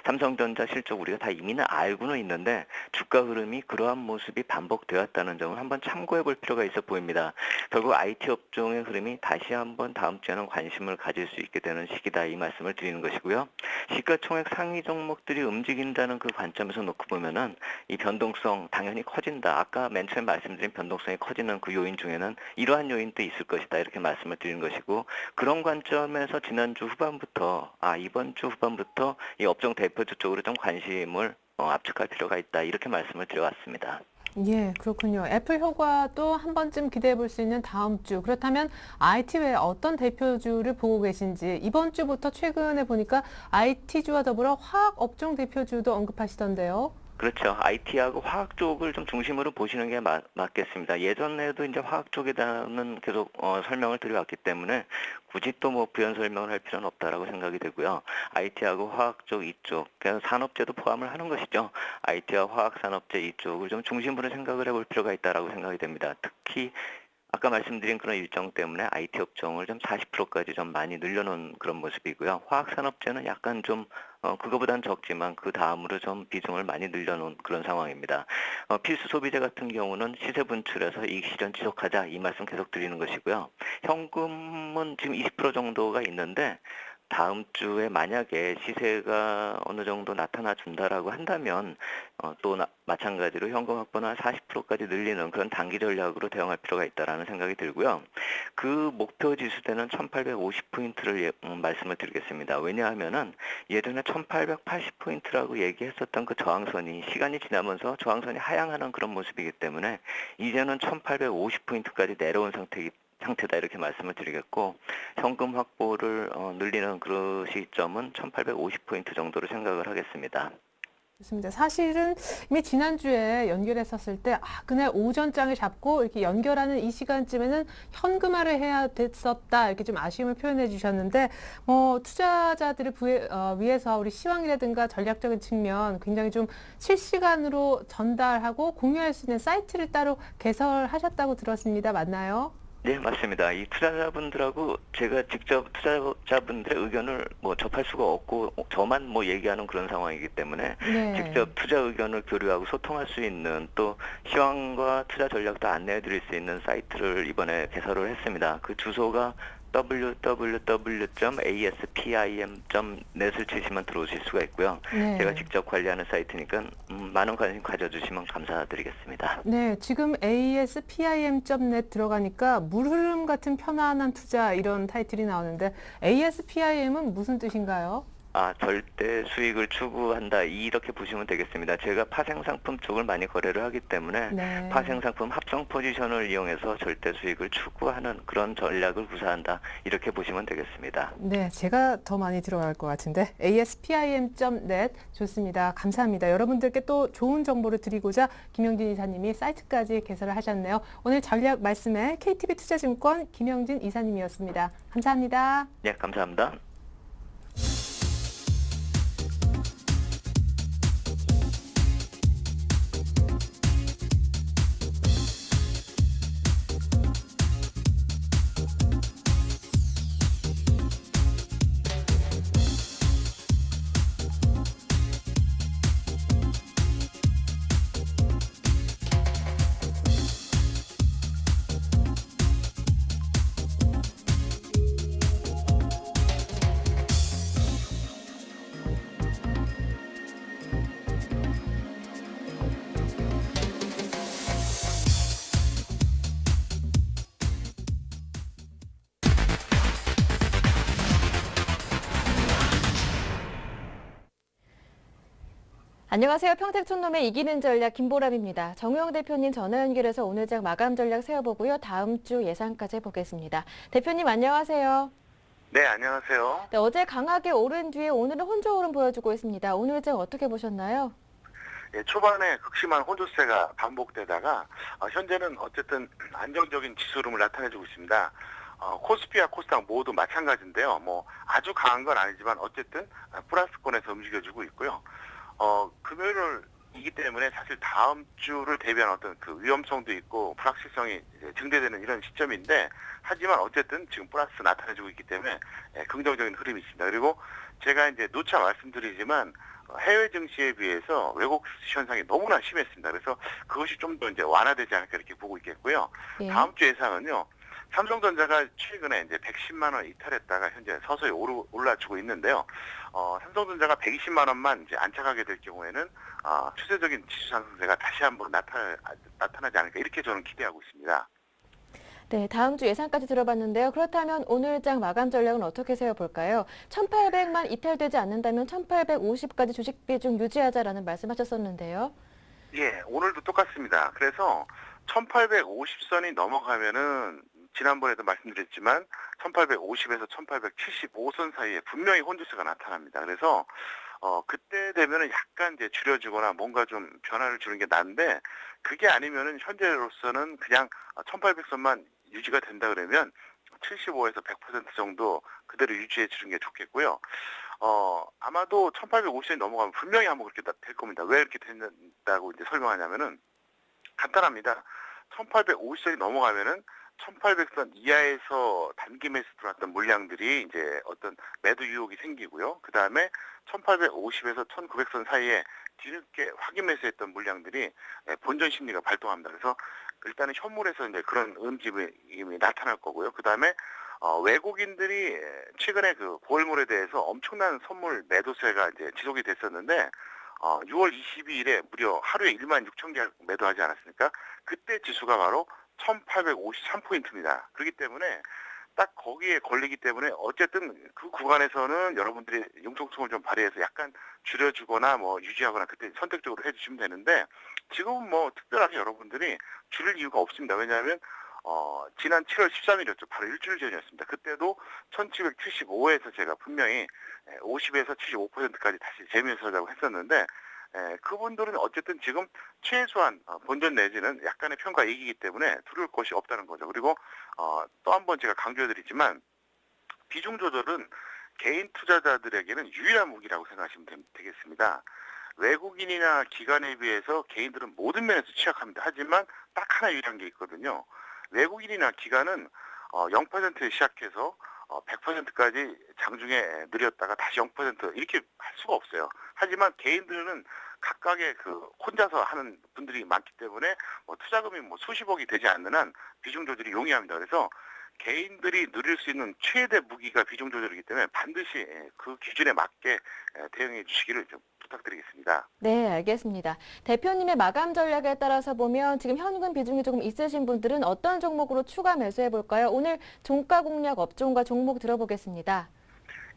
Speaker 4: 삼성전자 실적 우리가 다 이미는 알고는 있는데 주가 흐름이 그러한 모습이 반복되었다는 점을 한번 참고해 볼 필요가 있어 보입니다. 결국 IT 업종의 흐름이 다시 한번 다음 주에는 관심을 가질 수 있게 되는 시기다 이 말씀을 드리는 것이고요. 시가총액 상위 종목들이 움직인다는 그 관점에서 놓고 보면은 이 변동성 당연히 커진다. 아까 맨 처음에 말씀드린 변동성이 커지는 그 요인 중에는 이러한 요인도 있을 것이다 이렇게 말씀을 드리는 것이고 그런 관점에서 지난주 후반부터 이번 주 후반부터 이 업종 대표주 쪽으로 좀 관심을 압축할 필요가 있다 이렇게 말씀을 드려왔습니다.
Speaker 1: 예, 그렇군요. 애플 효과도 한 번쯤 기대해 볼 수 있는 다음 주. 그렇다면 IT 외에 어떤 대표주를 보고 계신지 이번 주부터 최근에 보니까 IT주와 더불어 화학 업종 대표주도 언급하시던데요.
Speaker 4: 그렇죠. IT하고 화학 쪽을 좀 중심으로 보시는 게 맞겠습니다. 예전에도 이제 화학 쪽에 대한 계속 설명을 드려왔기 때문에 굳이 또 뭐 부연 설명을 할 필요는 없다라고 생각이 되고요. IT하고 화학 쪽 이쪽, 그냥 산업재도 포함을 하는 것이죠. IT와 화학 산업재 이쪽을 좀 중심으로 생각을 해볼 필요가 있다라고 생각이 됩니다. 특히 아까 말씀드린 그런 일정 때문에 IT 업종을 좀 40%까지 좀 많이 늘려놓은 그런 모습이고요. 화학산업재는 약간 좀 그거보다는 적지만 그 다음으로 좀 비중을 많이 늘려놓은 그런 상황입니다. 필수 소비재 같은 경우는 시세 분출해서 이익 실현 지속하자 이 말씀 계속 드리는 것이고요. 현금은 지금 20% 정도가 있는데 다음 주에 만약에 시세가 어느 정도 나타나 준다라고 한다면 또 마찬가지로 현금 확보는 한 40%까지 늘리는 그런 단기 전략으로 대응할 필요가 있다라는 생각이 들고요. 그 목표 지수대는 1850포인트를 말씀을 드리겠습니다. 왜냐하면은 예전에 1880포인트라고 얘기했었던 그 저항선이 시간이 지나면서 저항선이 하향하는 그런 모습이기 때문에 이제는 1850포인트까지 내려온 상태다 이렇게 말씀을 드리겠고 현금 확보를 늘리는 그 시점은 1850포인트 정도로 생각을 하겠습니다.
Speaker 1: 좋습니다. 사실은 이미 지난주에 연결했었을 때 그날 오전장을 잡고 이렇게 연결하는 이 시간쯤에는 현금화를 해야 됐었다 이렇게 좀 아쉬움을 표현해 주셨는데 투자자들을 위해서 우리 시황이라든가 전략적인 측면 굉장히 좀 실시간으로 전달하고 공유할 수 있는 사이트를 따로 개설하셨다고 들었습니다. 맞나요?
Speaker 4: 네, 맞습니다. 이 투자자분들하고 제가 직접 투자자분들의 의견을 접할 수가 없고 저만 얘기하는 그런 상황이기 때문에
Speaker 1: 네.
Speaker 4: 직접 투자 의견을 교류하고 소통할 수 있는 또 시황과 투자 전략도 안내해 드릴 수 있는 사이트를 이번에 개설을 했습니다. 그 주소가 www.aspim.net을 치시면 들어오실 수가 있고요.
Speaker 1: 네.
Speaker 4: 제가 직접 관리하는 사이트니까 많은 관심 가져주시면 감사드리겠습니다.
Speaker 1: 네, 지금 aspim.net 들어가니까 물흐름 같은 편안한 투자 이런 타이틀이 나오는데 ASPIM은 무슨 뜻인가요?
Speaker 4: 절대 수익을 추구한다 이렇게 보시면 되겠습니다. 제가 파생상품 쪽을 많이 거래를 하기 때문에
Speaker 1: 네.
Speaker 4: 파생상품 합성 포지션을 이용해서 절대 수익을 추구하는 그런 전략을 구사한다 이렇게 보시면 되겠습니다.
Speaker 1: 네, 제가 더 많이 들어갈 것 같은데 aspim.net 좋습니다. 감사합니다. 여러분들께 또 좋은 정보를 드리고자 김영진 이사님이 사이트까지 개설을 하셨네요. 오늘 전략 말씀에 KTB투자증권 김영진 이사님이었습니다. 감사합니다.
Speaker 4: 네, 감사합니다.
Speaker 5: 안녕하세요. 평택촌놈의 이기는 전략 김보람입니다. 정우영 대표님 전화 연결해서 오늘 장 마감 전략 세워보고요. 다음 주 예상까지 해보겠습니다. 대표님 안녕하세요.
Speaker 6: 네, 안녕하세요.
Speaker 5: 네, 어제 강하게 오른 뒤에 오늘은 혼조 오름 보여주고 있습니다. 오늘 장 어떻게 보셨나요?
Speaker 6: 예, 초반에 극심한 혼조세가 반복되다가 현재는 어쨌든 안정적인 지수 흐름을 나타내주고 있습니다. 코스피와 코스닥 모두 마찬가지인데요. 뭐 아주 강한 건 아니지만 어쨌든 플러스권에서 움직여주고 있고요. 금요일이기 때문에 사실 다음 주를 대비한 어떤 그 위험성도 있고 불확실성이 이제 증대되는 이런 시점인데, 하지만 어쨌든 지금 플러스 나타내주고 있기 때문에 긍정적인 흐름이 있습니다. 그리고 제가 이제 누차 말씀드리지만 해외 증시에 비해서 왜곡 현상이 너무나 심했습니다. 그래서 그것이 좀 더 이제 완화되지 않을까 이렇게 보고 있겠고요.
Speaker 5: 예.
Speaker 6: 다음 주 예상은요. 삼성전자가 최근에 이제 110만 원 이탈했다가 현재 서서히 올라주고 있는데요. 삼성전자가 120만 원만 이제 안착하게 될 경우에는 추세적인 지수 상승세가 다시 한번 나타나지 않을까 이렇게 저는 기대하고 있습니다.
Speaker 5: 네, 다음 주 예상까지 들어봤는데요. 그렇다면 오늘 장 마감 전략은 어떻게 세워볼까요? 1800만 이탈되지 않는다면 1850까지 주식 비중 유지하자라는 말씀하셨었는데요.
Speaker 6: 예, 오늘도 똑같습니다. 그래서 1850선이 넘어가면은 지난번에도 말씀드렸지만 1850에서 1875선 사이에 분명히 혼조세가 나타납니다. 그래서 그때 되면은 약간 이제 줄여주거나 뭔가 좀 변화를 주는 게 난데, 그게 아니면은 현재로서는 그냥 1800선만 유지가 된다 그러면 75에서 100% 정도 그대로 유지해 주는 게 좋겠고요. 아마도 1850선이 넘어가면 분명히 한번 그렇게 될 겁니다. 왜 이렇게 된다고 이제 설명하냐면은 간단합니다. 1850선이 넘어가면은 1800선 이하에서 단기 매수 들어왔던 물량들이 이제 어떤 매도 유혹이 생기고요. 그 다음에 1850에서 1900선 사이에 뒤늦게 확인 매수했던 물량들이 본전 심리가 발동합니다. 그래서 일단은 현물에서 이제 그런 움직임이 나타날 거고요. 그 다음에 외국인들이 최근에 그 고월물에 대해서 엄청난 선물 매도세가 이제 지속이 됐었는데 6월 22일에 무려 하루에 1만 6천 개 매도하지 않았습니까? 그때 지수가 바로 1853포인트입니다. 그렇기 때문에 딱 거기에 걸리기 때문에 어쨌든 그 구간에서는 여러분들이 융통성을 좀 발휘해서 약간 줄여주거나 뭐 유지하거나 그때 선택적으로 해주시면 되는데, 지금은 뭐 특별하게 여러분들이 줄일 이유가 없습니다. 왜냐하면 지난 7월 13일이었죠. 바로 일주일 전이었습니다. 그때도 1775에서 제가 분명히 50에서 75%까지 다시 재매수하자고 했었는데, 그분들은 어쨌든 지금 최소한 본전 내지는 약간의 평가 이기기 때문에 두려울 것이 없다는 거죠. 그리고 또 한 번 제가 강조해드리지만 비중 조절은 개인 투자자들에게는 유일한 무기라고 생각하시면 되겠습니다. 외국인이나 기관에 비해서 개인들은 모든 면에서 취약합니다. 하지만 딱 하나 유일한 게 있거든요. 외국인이나 기관은 0%에 시작해서 100%까지 장중에 늘렸다가 다시 0% 이렇게 할 수가 없어요. 하지만 개인들은 각각의 그 혼자서 하는 분들이 많기 때문에 투자금이 수십억이 되지 않는 한 비중 조절이 용이합니다. 그래서 개인들이 누릴 수 있는 최대 무기가 비중 조절이기 때문에 반드시 그 기준에 맞게 대응해 주시기를 좀 부탁드리겠습니다.
Speaker 5: 네, 알겠습니다. 대표님의 마감 전략에 따라서 보면 지금 현금 비중이 조금 있으신 분들은 어떤 종목으로 추가 매수해 볼까요? 오늘 종가 공략 업종과 종목 들어보겠습니다.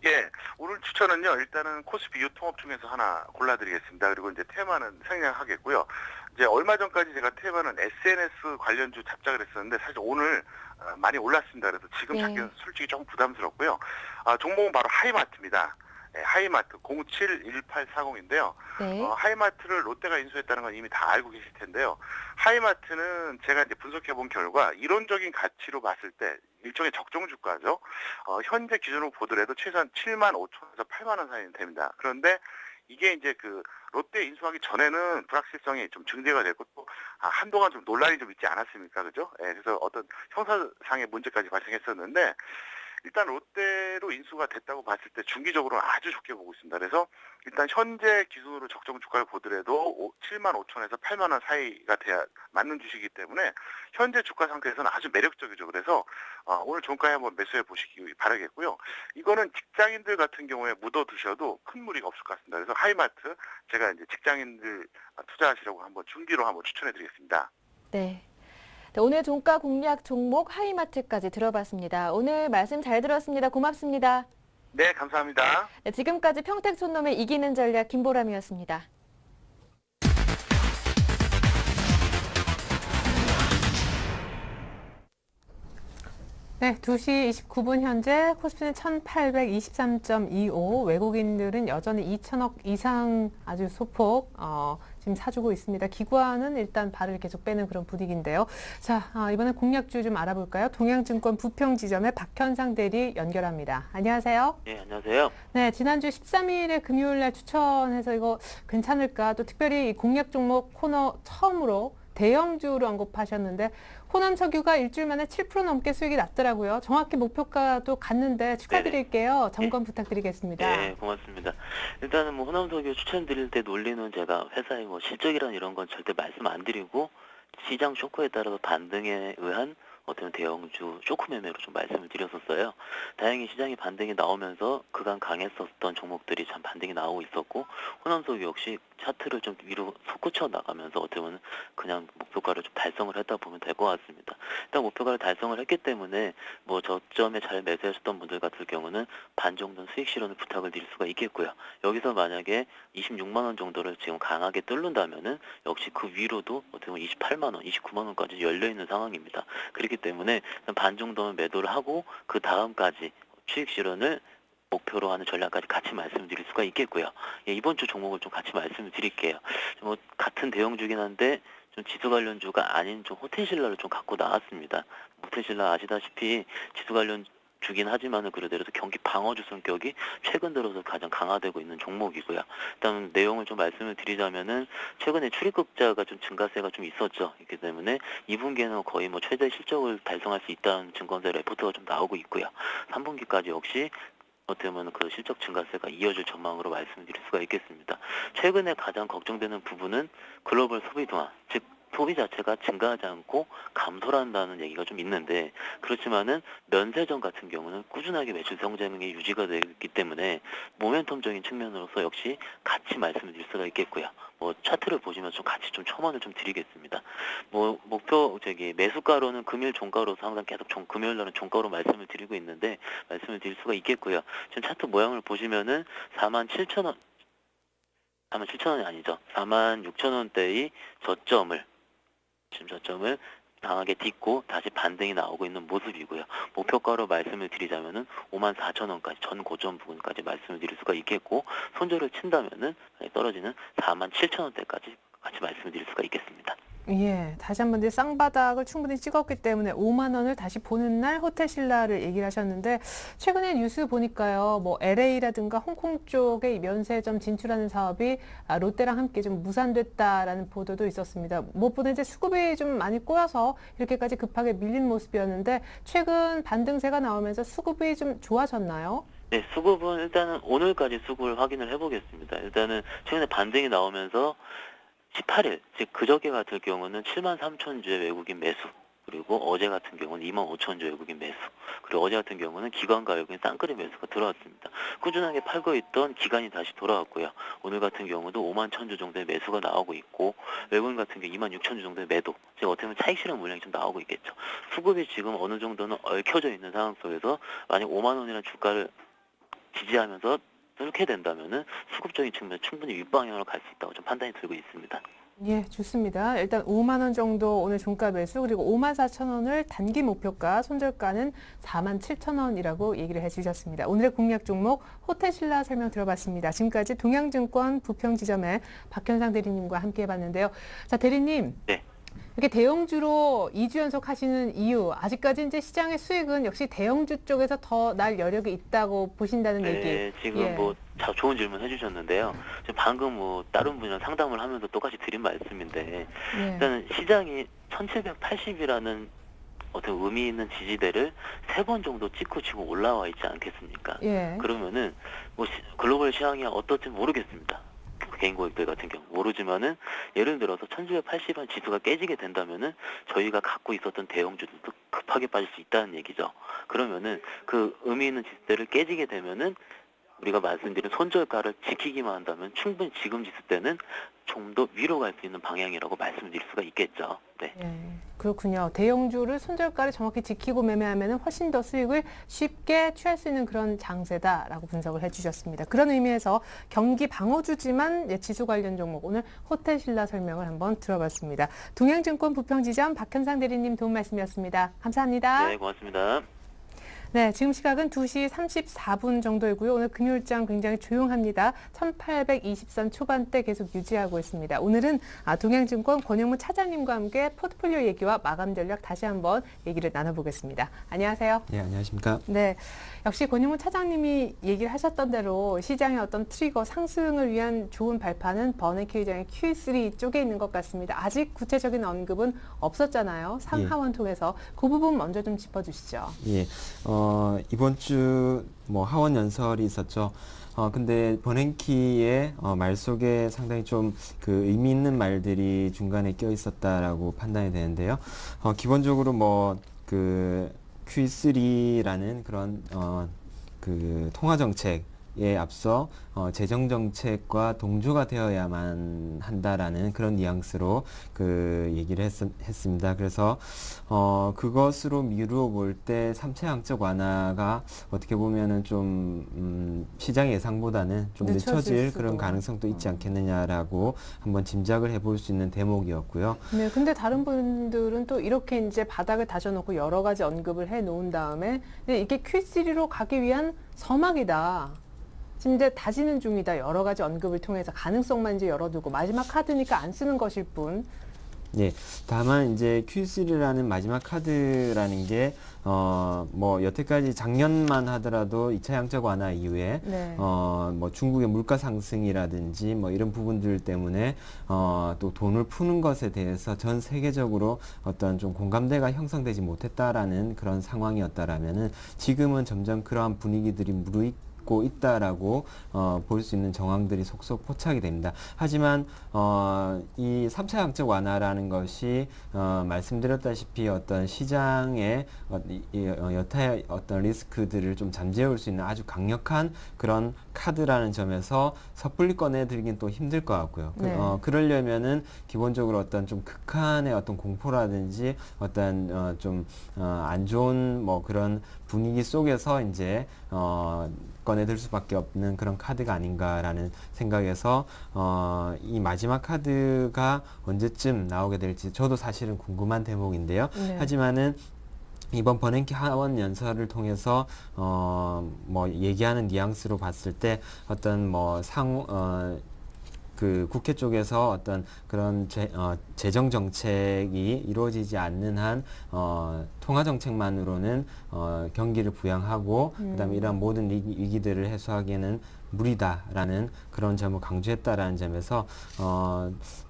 Speaker 6: 예, 오늘 추천은요. 일단은 코스피 유통업 중에서 하나 골라드리겠습니다. 그리고 이제 테마는 생략하겠고요. 이제 얼마 전까지 제가 테마는 SNS 관련주 잡작을 했었는데 사실 오늘 많이 올랐습니다. 그래서 지금
Speaker 5: 네.
Speaker 6: 잡기는 솔직히 좀 부담스럽고요. 종목은 바로 하이마트입니다. 예, 하이마트 071840인데요.
Speaker 5: 네.
Speaker 6: 하이마트를 롯데가 인수했다는 건 이미 다 알고 계실 텐데요. 하이마트는 제가 이제 분석해 본 결과 이론적인 가치로 봤을 때 일종의 적정 주가죠. 현재 기준으로 보더라도 최소한 7만 5천에서 8만 원 사이는 됩니다. 그런데 이게 이제 그 롯데 인수하기 전에는 불확실성이 좀 증대가 됐고 또 한동안 좀 논란이 좀 있지 않았습니까? 그죠? 예, 그래서 어떤 형사상의 문제까지 발생했었는데 일단 롯데로 인수가 됐다고 봤을 때 중기적으로는 아주 좋게 보고 있습니다. 그래서 일단 현재 기준으로 적정 주가를 보더라도 7만 5천에서 8만 원 사이가 돼야 맞는 주식이기 때문에 현재 주가 상태에서는 아주 매력적이죠. 그래서 오늘 종가에 한번 매수해 보시기 바라겠고요. 이거는 직장인들 같은 경우에 묻어 두셔도 큰 무리가 없을 것 같습니다. 그래서 하이마트 제가 이제 직장인들 투자하시라고 한번 중기로 한번 추천해 드리겠습니다.
Speaker 5: 네. 네, 오늘 종가 공략 종목 하이마트까지 들어봤습니다. 오늘 말씀 잘 들었습니다. 고맙습니다.
Speaker 6: 네, 감사합니다.
Speaker 5: 네, 지금까지 평택촌놈의 이기는 전략 김보람이었습니다.
Speaker 1: 네, 2시 29분 현재 코스피는 1823.25, 외국인들은 여전히 2천억 이상 아주 소폭 지금 사주고 있습니다. 기관은 일단 발을 계속 빼는 그런 분위기인데요. 자, 이번엔 공략주 좀 알아볼까요? 동양증권 부평지점의 박현상 대리 연결합니다. 안녕하세요.
Speaker 7: 네, 안녕하세요.
Speaker 1: 네, 지난주 13일에 금요일날 추천해서 이거 괜찮을까? 또 특별히 이 공략 종목 코너 처음으로 대형주로 언급하셨는데 호남석유가 일주일 만에 7% 넘게 수익이 났더라고요. 정확히 목표가도 갔는데 축하드릴게요. 점검 부탁드리겠습니다.
Speaker 7: 네, 고맙습니다. 일단은 뭐 호남석유 추천드릴 때 논리는 제가 회사의 뭐 실적이란 이런 건 절대 말씀 안 드리고 시장 쇼크에 따라서 반등에 의한 어떤 대형주 쇼크 매매로 좀 말씀을 드렸었어요. 다행히 시장이 반등이 나오면서 그간 강했었던 종목들이 참 반등이 나오고 있었고 호남석유 역시 차트를 좀 위로 솟구쳐 나가면서 어떻게 보면 그냥 목표가를 좀 달성을 했다 보면 될 것 같습니다. 일단 목표가를 달성을 했기 때문에 뭐 저점에 잘 매수하셨던 분들 같은 경우는 반 정도는 수익 실현을 부탁을 드릴 수가 있겠고요. 여기서 만약에 26만 원 정도를 지금 강하게 뚫는다면은 역시 그 위로도 어떻게 보면 28만 원, 29만 원까지 열려 있는 상황입니다. 그렇기 때문에 반 정도는 매도를 하고 그 다음까지 수익 실현을 목표로 하는 전략까지 같이 말씀드릴 수가 있겠고요. 예, 이번 주 종목을 좀 같이 말씀을 드릴게요. 뭐 같은 대형주긴 한데 좀 지수 관련주가 아닌 좀 호텔신라를 좀 갖고 나왔습니다. 호텔신라 아시다시피 지수 관련 주긴 하지만은 그래도 경기 방어주 성격이 최근 들어서 가장 강화되고 있는 종목이고요. 일단 내용을 좀 말씀을 드리자면은 최근에 출입국자가 좀 증가세가 좀 있었죠. 그렇기 때문에 2분기에는 거의 뭐 최대 실적을 달성할 수 있다는 증권사 레포트가 좀 나오고 있고요. 3분기까지 역시 어떻게 보면 그 실적 증가세가 이어질 전망으로 말씀드릴 수가 있겠습니다. 최근에 가장 걱정되는 부분은 글로벌 소비 둔화, 즉 소비 자체가 증가하지 않고 감소한다는 얘기가 좀 있는데 그렇지만은 면세점 같은 경우는 꾸준하게 매출 성장이 유지가 되기 때문에 모멘텀적인 측면으로서 역시 같이 말씀드릴 수가 있겠고요. 뭐 차트를 보시면 좀 같이 좀 첨언을 좀 드리겠습니다. 뭐 목표 매수가로는 금일 종가로서 항상 계속 금요일 날은 종가로 말씀을 드리고 있는데 말씀을 드릴 수가 있겠고요. 지금 차트 모양을 보시면은 47,000원 47,000원이 아니죠. 46,000원대의 저점을 강하게 딛고 다시 반등이 나오고 있는 모습이고요. 목표가로 말씀을 드리자면은 54,000원까지 전 고점 부분까지 말씀을 드릴 수가 있겠고 손절을 친다면은 떨어지는 47,000원대까지 같이 말씀을 드릴 수가 있겠습니다.
Speaker 1: 예, 다시 한번 이제 쌍바닥을 충분히 찍었기 때문에 5만 원을 다시 보는 날 호텔신라를 얘기를 하셨는데 최근에 뉴스 보니까요, 뭐 LA라든가 홍콩 쪽에 면세점 진출하는 사업이 롯데랑 함께 좀 무산됐다라는 보도도 있었습니다. 무엇보다 이제 수급이 좀 많이 꼬여서 이렇게까지 급하게 밀린 모습이었는데 최근 반등세가 나오면서 수급이 좀 좋아졌나요?
Speaker 7: 네, 수급은 일단은 오늘까지 수급을 확인을 해보겠습니다. 일단은 최근에 반등이 나오면서 18일, 즉 그저께 같은 경우는 73,000주의 외국인 매수, 그리고 어제 같은 경우는 25,000주 외국인 매수, 그리고 어제 같은 경우는 기관과 외국인 쌍끌이 매수가 들어왔습니다. 꾸준하게 팔고 있던 기관이 다시 돌아왔고요. 오늘 같은 경우도 51,000주 정도의 매수가 나오고 있고 외국인 같은 경우 26,000주 정도의 매도, 즉 어떻게 보면 차익 실현 물량이 좀 나오고 있겠죠. 수급이 지금 어느 정도는 얽혀져 있는 상황 속에서 만약 5만 원이라는 주가를 지지하면서 이렇게 된다면은 수급적인 측면 충분히 윗방향으로 갈 수 있다고 좀 판단이 들고 있습니다.
Speaker 1: 예, 좋습니다. 일단 5만 원 정도 오늘 종가 매수 그리고 5만 4천 원을 단기 목표가 손절가는 4만 7천 원이라고 얘기를 해주셨습니다. 오늘의 공략 종목 호텔신라 설명 들어봤습니다. 지금까지 동양증권 부평지점의 박현상 대리님과 함께 해봤는데요. 자, 대리님.
Speaker 7: 네.
Speaker 1: 이렇게 대형주로 2주 연속 하시는 이유, 아직까지 이제 시장의 수익은 역시 대형주 쪽에서 더 날 여력이 있다고 보신다는 얘기.
Speaker 7: 네, 지금
Speaker 1: 예.
Speaker 7: 뭐 좋은 질문 해주셨는데요. 지금 방금 뭐 다른 분이랑 상담을 하면서 똑같이 드린 말씀인데
Speaker 1: 예.
Speaker 7: 일단은 시장이 1780이라는 어떤 의미 있는 지지대를 3번 정도 찍고 지금 올라와 있지 않겠습니까?
Speaker 1: 예.
Speaker 7: 그러면은 뭐 글로벌 시황이 어떨지 모르겠습니다. 개인 고객들 같은 경우 모르지만은 예를 들어서 1780원 지수가 깨지게 된다면은 저희가 갖고 있었던 대형주들도 급하게 빠질 수 있다는 얘기죠. 그러면은 그 의미 있는 지수대를 깨지게 되면은 우리가 말씀드린 손절가를 지키기만 한다면 충분히 지금 지수 때는 좀 더 위로 갈 수 있는 방향이라고 말씀드릴 수가 있겠죠. 네.
Speaker 1: 예, 그렇군요. 대형주를 손절가를 정확히 지키고 매매하면 훨씬 더 수익을 쉽게 취할 수 있는 그런 장세다라고 분석을 해주셨습니다. 그런 의미에서 경기 방어주지만 지수 관련 종목 오늘 호텔신라 설명을 한번 들어봤습니다. 동양증권 부평지점 박현상 대리님 도움 말씀이었습니다. 감사합니다.
Speaker 7: 네, 고맙습니다.
Speaker 1: 네, 지금 시각은 2시 34분 정도이고요. 오늘 금요일장 굉장히 조용합니다. 1820선 초반대 계속 유지하고 있습니다. 오늘은 동양증권 권영무 차장님과 함께 포트폴리오 얘기와 마감 전략 다시 한번 얘기를 나눠보겠습니다. 안녕하세요.
Speaker 8: 네, 안녕하십니까.
Speaker 1: 네, 역시 권영무 차장님이 얘기를 하셨던 대로 시장의 어떤 트리거 상승을 위한 좋은 발판은 버냉키 의장의 Q3 쪽에 있는 것 같습니다. 아직 구체적인 언급은 없었잖아요. 상하원 통해서 그 부분 먼저 좀 짚어주시죠.
Speaker 8: 예, 이번 주 뭐 하원 연설이 있었죠. 근데 버냉키의 말 속에 상당히 좀 그 의미 있는 말들이 중간에 껴 있었다라고 판단이 되는데요. 기본적으로 뭐 그 Q3라는 그런 그 통화 정책에 앞서 재정 정책과 동조가 되어야만 한다라는 그런 뉘앙스로 그 얘기를 했습니다. 그래서 그것으로 미루어 볼 때 3차 양적 완화가 어떻게 보면은 좀 시장 예상보다는 좀 늦춰질 그런 가능성도 있지 않겠느냐라고 한번 짐작을 해볼 수 있는 대목이었고요.
Speaker 1: 네, 근데 다른 분들은 또 이렇게 이제 바닥을 다져놓고 여러 가지 언급을 해 놓은 다음에 이게 Q3로 가기 위한 서막이다. 지금 이제 다지는 중이다. 여러 가지 언급을 통해서 가능성만 이제 열어두고 마지막 카드니까 안 쓰는 것일 뿐.
Speaker 8: 예, 다만 이제 Q3라는 마지막 카드라는 게 뭐 여태까지 작년만 하더라도 2차 양적 완화 이후에
Speaker 1: 네.
Speaker 8: 뭐 중국의 물가 상승이라든지 뭐 이런 부분들 때문에 또 돈을 푸는 것에 대해서 전 세계적으로 어떤 좀 공감대가 형성되지 못했다라는 그런 상황이었다라면은 지금은 점점 그러한 분위기들이 무르익고 있다라고 볼 수 있는 정황들이 속속 포착이 됩니다. 하지만 이 3차 양적 완화라는 것이 말씀드렸다시피 어떤 시장의 여타의 어떤 리스크들을 좀 잠재울 수 있는 아주 강력한 그런 카드라는 점에서 섣불리 꺼내들긴 또 힘들 것 같고요.
Speaker 1: 네.
Speaker 8: 그러려면은 기본적으로 어떤 좀 극한의 어떤 공포라든지 어떤 좀 안 좋은 뭐 그런 분위기 속에서 이제 꺼내들 수밖에 없는 그런 카드가 아닌가라는 생각에서 이 마지막 카드가 언제쯤 나오게 될지 저도 사실은 궁금한 대목인데요.
Speaker 1: 네.
Speaker 8: 하지만은 이번 버냉키 하원 연설을 통해서 뭐 얘기하는 뉘앙스로 봤을 때 어떤 뭐 그 국회 쪽에서 어떤 그런 재정 정책이 이루어지지 않는 한 통화 정책만으로는 경기를 부양하고 그다음에 이러한 모든 위기들을 해소하기에는 무리다라는 그런 점을 강조했다라는 점에서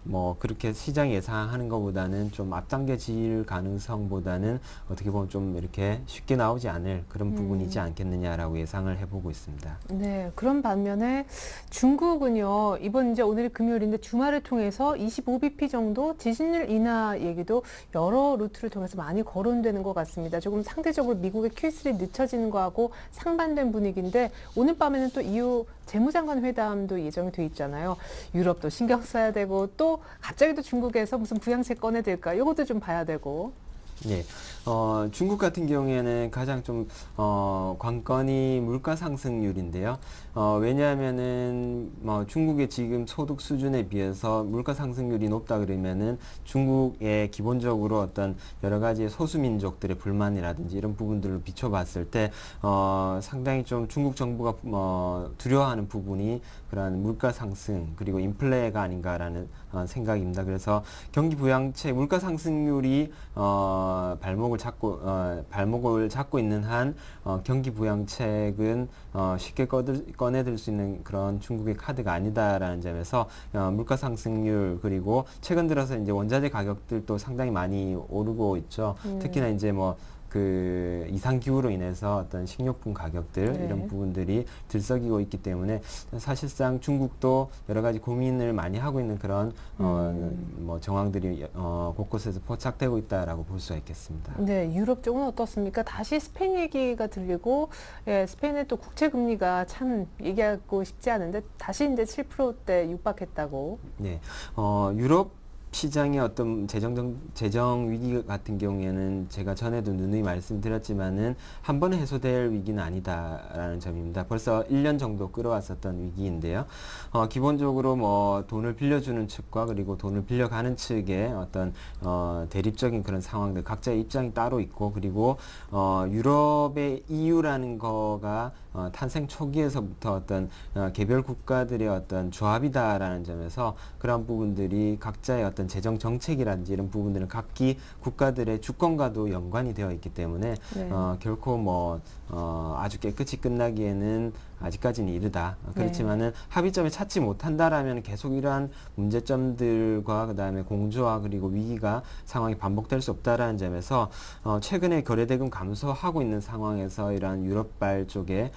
Speaker 8: 뭐 그렇게 시장이 예상하는 것보다는 좀 앞당겨질 가능성보다는 어떻게 보면 좀 이렇게 쉽게 나오지 않을 그런 부분이지 않겠느냐라고 예상을 해보고 있습니다.
Speaker 1: 네, 그런 반면에 중국은요, 이번 이제 오늘이 금요일인데 주말을 통해서 25bp 정도 지지율 인하 얘기도 여러 루트를 통해서 많이 거론되는 것 같습니다. 조금 상대적으로 미국의 Q3 늦춰지는 거하고 상반된 분위기인데 오늘 밤에는 또 이후 재무장관 회담도 예정이 돼 있잖아요. 유럽도 신경 써야 되고 또 갑자기 또 중국에서 무슨 부양책 꺼내들까 이것도 좀 봐야 되고.
Speaker 8: 예. 중국 같은 경우에는 가장 좀, 관건이 물가 상승률인데요. 왜냐하면은, 중국의 지금 소득 수준에 비해서 물가 상승률이 높다 그러면은 중국의 기본적으로 어떤 여러 가지 소수민족들의 불만이라든지 이런 부분들을 비춰봤을 때, 상당히 좀 중국 정부가, 두려워하는 부분이 그러한 물가 상승, 그리고 인플레가 아닌가라는 생각입니다. 그래서 경기 부양책, 물가 상승률이, 발목을 잡고 있는 한 경기 부양책은 쉽게 꺼내들 수 있는 그런 중국의 카드가 아니다라는 점에서 물가 상승률, 그리고 최근 들어서 이제 원자재 가격들도 상당히 많이 오르고 있죠. 특히나 이제 그 이상기후로 인해서 어떤 식료품 가격들
Speaker 1: 네.
Speaker 8: 이런 부분들이 들썩이고 있기 때문에 사실상 중국도 여러 가지 고민을 많이 하고 있는 그런 정황들이 곳곳에서 포착되고 있다라고 볼 수가 있겠습니다.
Speaker 1: 네, 유럽 쪽은 어떻습니까? 다시 스페인 얘기가 들리고, 예, 스페인의 또 국채 금리가 참 얘기하고 싶지 않은데 다시 이제 7%대 육박했다고.
Speaker 8: 네, 유럽 시장의 어떤 재정 위기 같은 경우에는 제가 전에도 누누이 말씀드렸지만은 한 번에 해소될 위기는 아니다라는 점입니다. 벌써 1년 정도 끌어왔었던 위기인데요. 기본적으로 돈을 빌려주는 측과 그리고 돈을 빌려가는 측의 어떤 대립적인 그런 상황들, 각자의 입장이 따로 있고, 그리고 유럽의 EU라는 거가 탄생 초기에서부터 어떤 개별 국가들의 어떤 조합이다라는 점에서 그런 부분들이 각자의 어떤 재정 정책이라든지 이런 부분들은 각기 국가들의 주권과도 연관이 되어 있기 때문에
Speaker 1: 네.
Speaker 8: 결코 아주 깨끗이 끝나기에는 아직까지는 이르다. 그렇지만은 합의점을 찾지 못한다라면 계속 이러한 문제점들과 그다음에 공조와 그리고 위기가 상황이 반복될 수 없다라는 점에서 최근에 거래대금 감소하고 있는 상황에서 이러한 유럽발 쪽에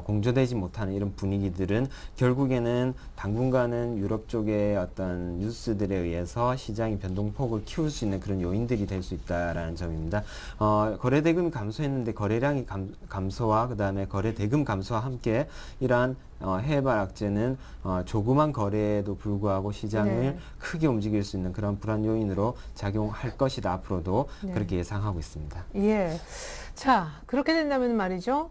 Speaker 8: 공조되지 못하는 이런 분위기들은 결국에는 당분간은 유럽 쪽의 어떤 뉴스들에 의해서 시장의 변동폭을 키울 수 있는 그런 요인들이 될 수 있다라는 점입니다. 거래대금이 감소했는데 거래량이 감소와 그다음에 거래대금 감소와 함께 이러한 해외발 악재는 조그만 거래에도 불구하고 시장을
Speaker 1: 네.
Speaker 8: 크게 움직일 수 있는 그런 불안 요인으로 작용할 것이다. 앞으로도
Speaker 1: 네.
Speaker 8: 그렇게 예상하고 있습니다.
Speaker 1: 예. 자, 그렇게 된다면 말이죠.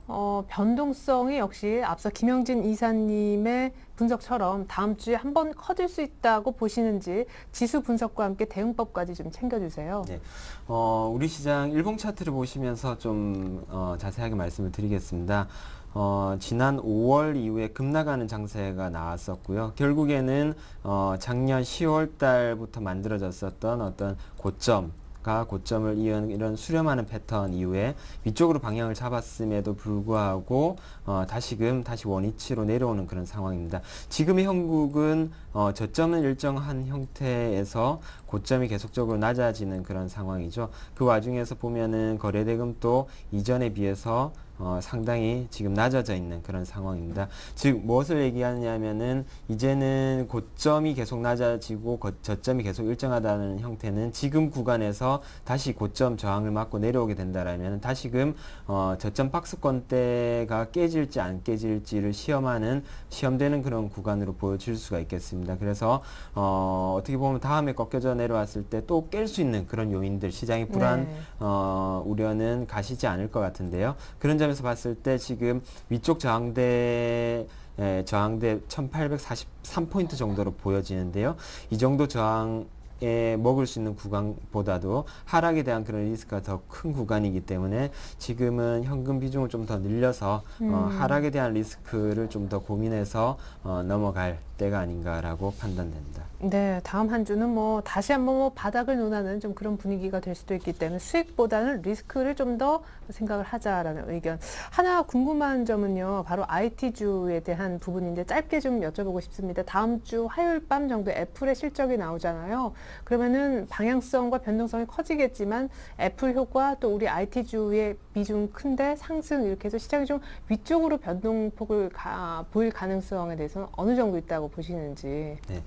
Speaker 1: 변동성이 역시 앞서 김영진 이사님의 분석처럼 다음 주에 한번 커질 수 있다고 보시는지 지수 분석과 함께 대응법까지 좀 챙겨주세요.
Speaker 8: 네. 우리 시장 일봉 차트를 보시면서 좀 자세하게 말씀을 드리겠습니다. 지난 5월 이후에 급락하는 장세가 나왔었고요. 결국에는 작년 10월 달부터 만들어졌었던 어떤 고점을 이은 이런 수렴하는 패턴 이후에 위쪽으로 방향을 잡았음에도 불구하고 다시 원위치로 내려오는 그런 상황입니다. 지금의 형국은 저점은 일정한 형태에서 고점이 계속적으로 낮아지는 그런 상황이죠. 그 와중에서 보면은 거래대금도 이전에 비해서 상당히 지금 낮아져 있는 그런 상황입니다. 즉 무엇을 얘기하냐면은 이제는 고점이 계속 낮아지고 저점이 계속 일정하다는 형태는 지금 구간에서 다시 고점 저항을 맞고 내려오게 된다라면 다시금 저점 박스권대가 깨질지 안 깨질지를 시험되는 그런 구간으로 보여질 수가 있겠습니다. 그래서 어떻게 보면 다음에 꺾여져 내려왔을 때 또 깰 수 있는 그런 요인들, 시장의 불안 우려는 가시지 않을 것 같은데요. 그런 점에서 봤을 때 지금 위쪽 저항대 1843포인트 정도로 보여지는데요. 이 정도 저항에 먹을 수 있는 구간보다도 하락에 대한 그런 리스크가 더 큰 구간이기 때문에 지금은 현금 비중을 좀 더 늘려서 하락에 대한 리스크를 좀 더 고민해서 넘어갈 때가 아닌가라고 판단됩니다.
Speaker 1: 네, 다음 한 주는 다시 한번 바닥을 논하는 좀 그런 분위기가 될 수도 있기 때문에 수익보다는 리스크를 좀 더 생각을 하자라는 의견. 하나 궁금한 점은요, 바로 IT주에 대한 부분인데 짧게 좀 여쭤보고 싶습니다. 다음 주 화요일 밤 정도에 애플의 실적이 나오잖아요. 그러면은 방향성과 변동성이 커지겠지만 애플 효과 또 우리 IT주의 비중 큰데 상승 이렇게 해서 시장이 좀 위쪽으로 변동폭을 보일 가능성에 대해서는 어느 정도 있다고 있다고 보시는지.
Speaker 8: 네.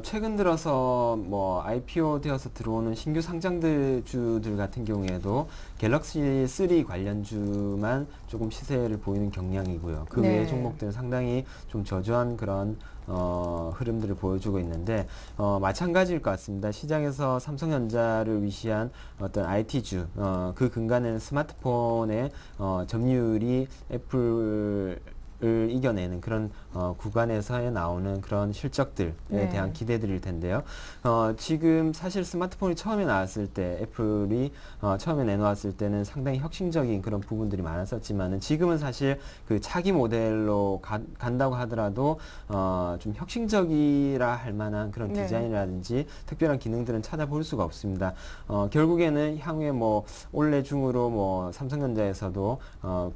Speaker 8: 최근 들어서 뭐 IPO 되어서 들어오는 신규 상장주들 같은 경우에도 갤럭시 3 관련주만 조금 시세를 보이는 경향이고요. 그
Speaker 1: 네.
Speaker 8: 외의 종목들은 상당히 좀 저조한 그런 흐름들을 보여주고 있는데 마찬가지일 것 같습니다. 시장에서 삼성전자를 위시한 어떤 IT주 그 근간에는 스마트폰의 점유율이 애플을 이겨내는 그런 구간에서에 나오는 그런 실적들에
Speaker 1: 네.
Speaker 8: 대한 기대들일 텐데요. 지금 사실 스마트폰이 처음에 나왔을 때 애플이 처음에 내놓았을 때는 상당히 혁신적인 그런 부분들이 많았었지만은 지금은 사실 그 차기 모델로 간다고 하더라도 좀 혁신적이라 할 만한 그런
Speaker 1: 네.
Speaker 8: 디자인이라든지 특별한 기능들은 찾아볼 수가 없습니다. 결국에는 향후에 뭐 올해 중으로 뭐 삼성전자에서도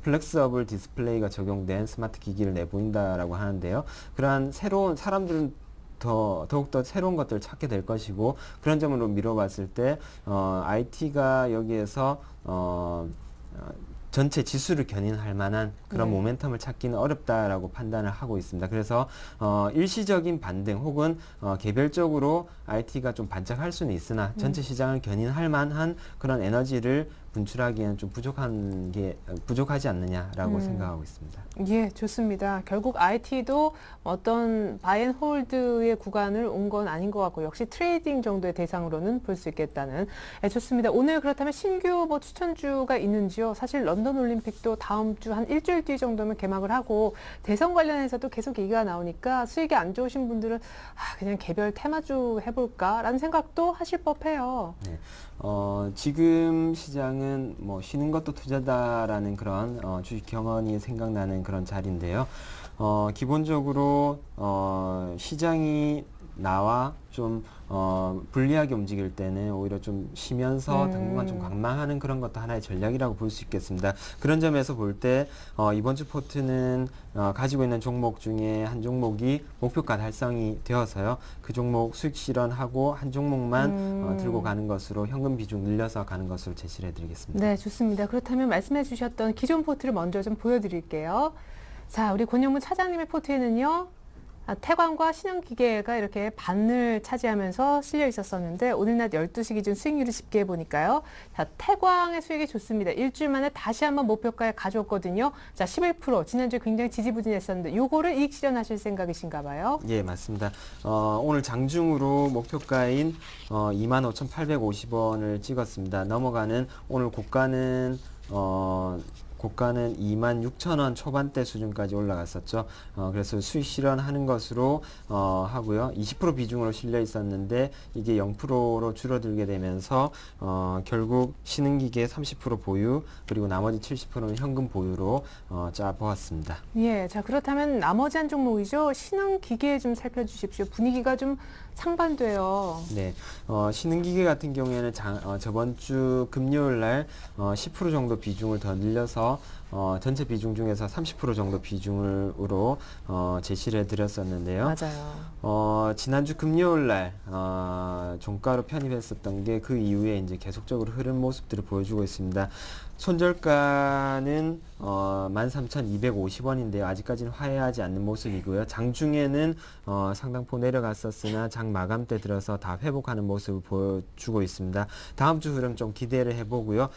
Speaker 8: 플렉서블 디스플레이가 적용된 스마트 기기를 내보인다라고 하는데요. 그러한 새로운 사람들은 더욱더 새로운 것들을 찾게 될 것이고 그런 점으로 미뤄봤을 때 IT가 여기에서 전체 지수를 견인할 만한 그런
Speaker 1: 네.
Speaker 8: 모멘텀을 찾기는 어렵다라고 판단을 하고 있습니다. 그래서 일시적인 반등 혹은 개별적으로 IT가 좀 반짝할 수는 있으나 전체 시장을 견인할 만한 그런 에너지를 분출하기에는 좀 부족하지 않느냐라고 생각하고 있습니다.
Speaker 1: 예, 좋습니다. 결국 IT도 어떤 바이앤홀드의 구간을 온 건 아닌 것 같고 역시 트레이딩 정도의 대상으로는 볼 수 있겠다는. 예, 좋습니다. 오늘 그렇다면 신규 뭐 추천주가 있는지요? 사실 런던 올림픽도 다음 주 한 일주일 뒤 정도면 개막을 하고 대선 관련해서도 계속 얘기가 나오니까 수익이 안 좋으신 분들은 그냥 개별 테마주 해볼까라는 생각도 하실 법해요.
Speaker 8: 네. 지금 시장은 뭐 쉬는 것도 투자다라는 그런 주식 경험이 생각나는 그런 자리인데요. 기본적으로 시장이 나와 좀 불리하게 움직일 때는 오히려 좀 쉬면서 당분간 좀 관망하는 그런 것도 하나의 전략이라고 볼 수 있겠습니다. 그런 점에서 볼 때 이번 주 포트는 가지고 있는 종목 중에 한 종목이 목표가 달성이 되어서요. 그 종목 수익 실현하고 한 종목만 들고 가는 것으로 현금 비중 늘려서 가는 것으로 제시를 해드리겠습니다.
Speaker 1: 네, 좋습니다. 그렇다면 말씀해 주셨던 기존 포트를 먼저 좀 보여드릴게요. 자, 우리 권영문 차장님의 포트에는요. 태광과 신흥기계가 이렇게 반을 차지하면서 실려 있었었는데 오늘 낮 12시 기준 수익률을 집계해 보니까요. 자, 태광의 수익이 좋습니다. 일주일 만에 다시 한번 목표가에 가져왔거든요. 자, 11%. 지난주에 굉장히 지지부진했었는데 요거를 이익 실현하실 생각이신가 봐요.
Speaker 8: 예, 맞습니다. 오늘 장중으로 목표가인 25,850원을 찍었습니다. 넘어가는 오늘 고가는 26,000원 초반대 수준까지 올라갔었죠. 그래서 수익 실현하는 것으로 하고요. 20% 비중으로 실려 있었는데 이게 0%로 줄어들게 되면서 결국 신흥기계 30% 보유 그리고 나머지 70%는 현금 보유로 짜보았습니다.
Speaker 1: 예, 자 그렇다면 나머지 한 종목이죠. 신흥기계 좀 살펴주십시오. 분위기가 좀 상반돼요.
Speaker 8: 네, 신흥기계 같은 경우에는 저번 주 금요일 날 10% 정도 비중을 더 늘려서 전체 비중 중에서 30% 정도 비중으로 제시를 해드렸었는데요.
Speaker 1: 맞아요.
Speaker 8: 지난주 금요일 날 종가로 편입했었던 게 그 이후에 이제 계속적으로 흐른 모습들을 보여주고 있습니다. 손절가는 13,250원인데요. 아직까지는 화해하지 않는 모습이고요. 장중에는 상당폭 내려갔었으나 장 마감 때 들어서 다 회복하는 모습을 보여주고 있습니다. 다음 주 흐름 좀 기대를 해보고요.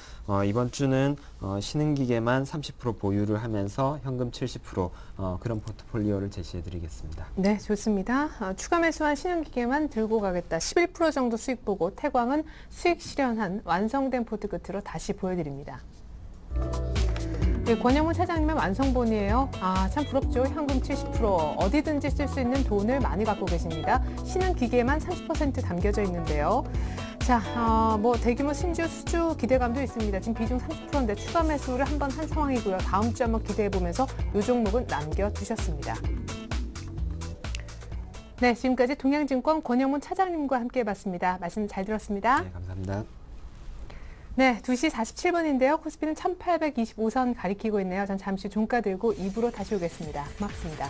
Speaker 8: 이번 주는 신흥기계만 30% 보유를 하면서 현금 70% 그런 포트폴리오를 제시해드리겠습니다.
Speaker 1: 네, 좋습니다. 추가 매수한 신흥기계만 들고 가겠다. 11% 정도 수익 보고 태광은 수익 실현한 완성된 포트 끝으로 다시 보여드립니다. 네, 권영문 차장님의 완성본이에요. 참 부럽죠. 현금 70%. 어디든지 쓸 수 있는 돈을 많이 갖고 계십니다. 신흥기계만 30% 담겨져 있는데요. 자, 뭐 대규모 신주 수주 기대감도 있습니다. 지금 비중 30%인데 추가 매수를 한번 한 상황이고요. 다음 주 한번 기대해보면서 이 종목은 남겨두셨습니다. 네, 지금까지 동양증권 권영문 차장님과 함께 해봤습니다. 말씀 잘 들었습니다.
Speaker 8: 네, 감사합니다.
Speaker 1: 네, 2시 47분인데요. 코스피는 1825선 가리키고 있네요. 전 잠시 종가 들고 2부로 다시 오겠습니다. 고맙습니다.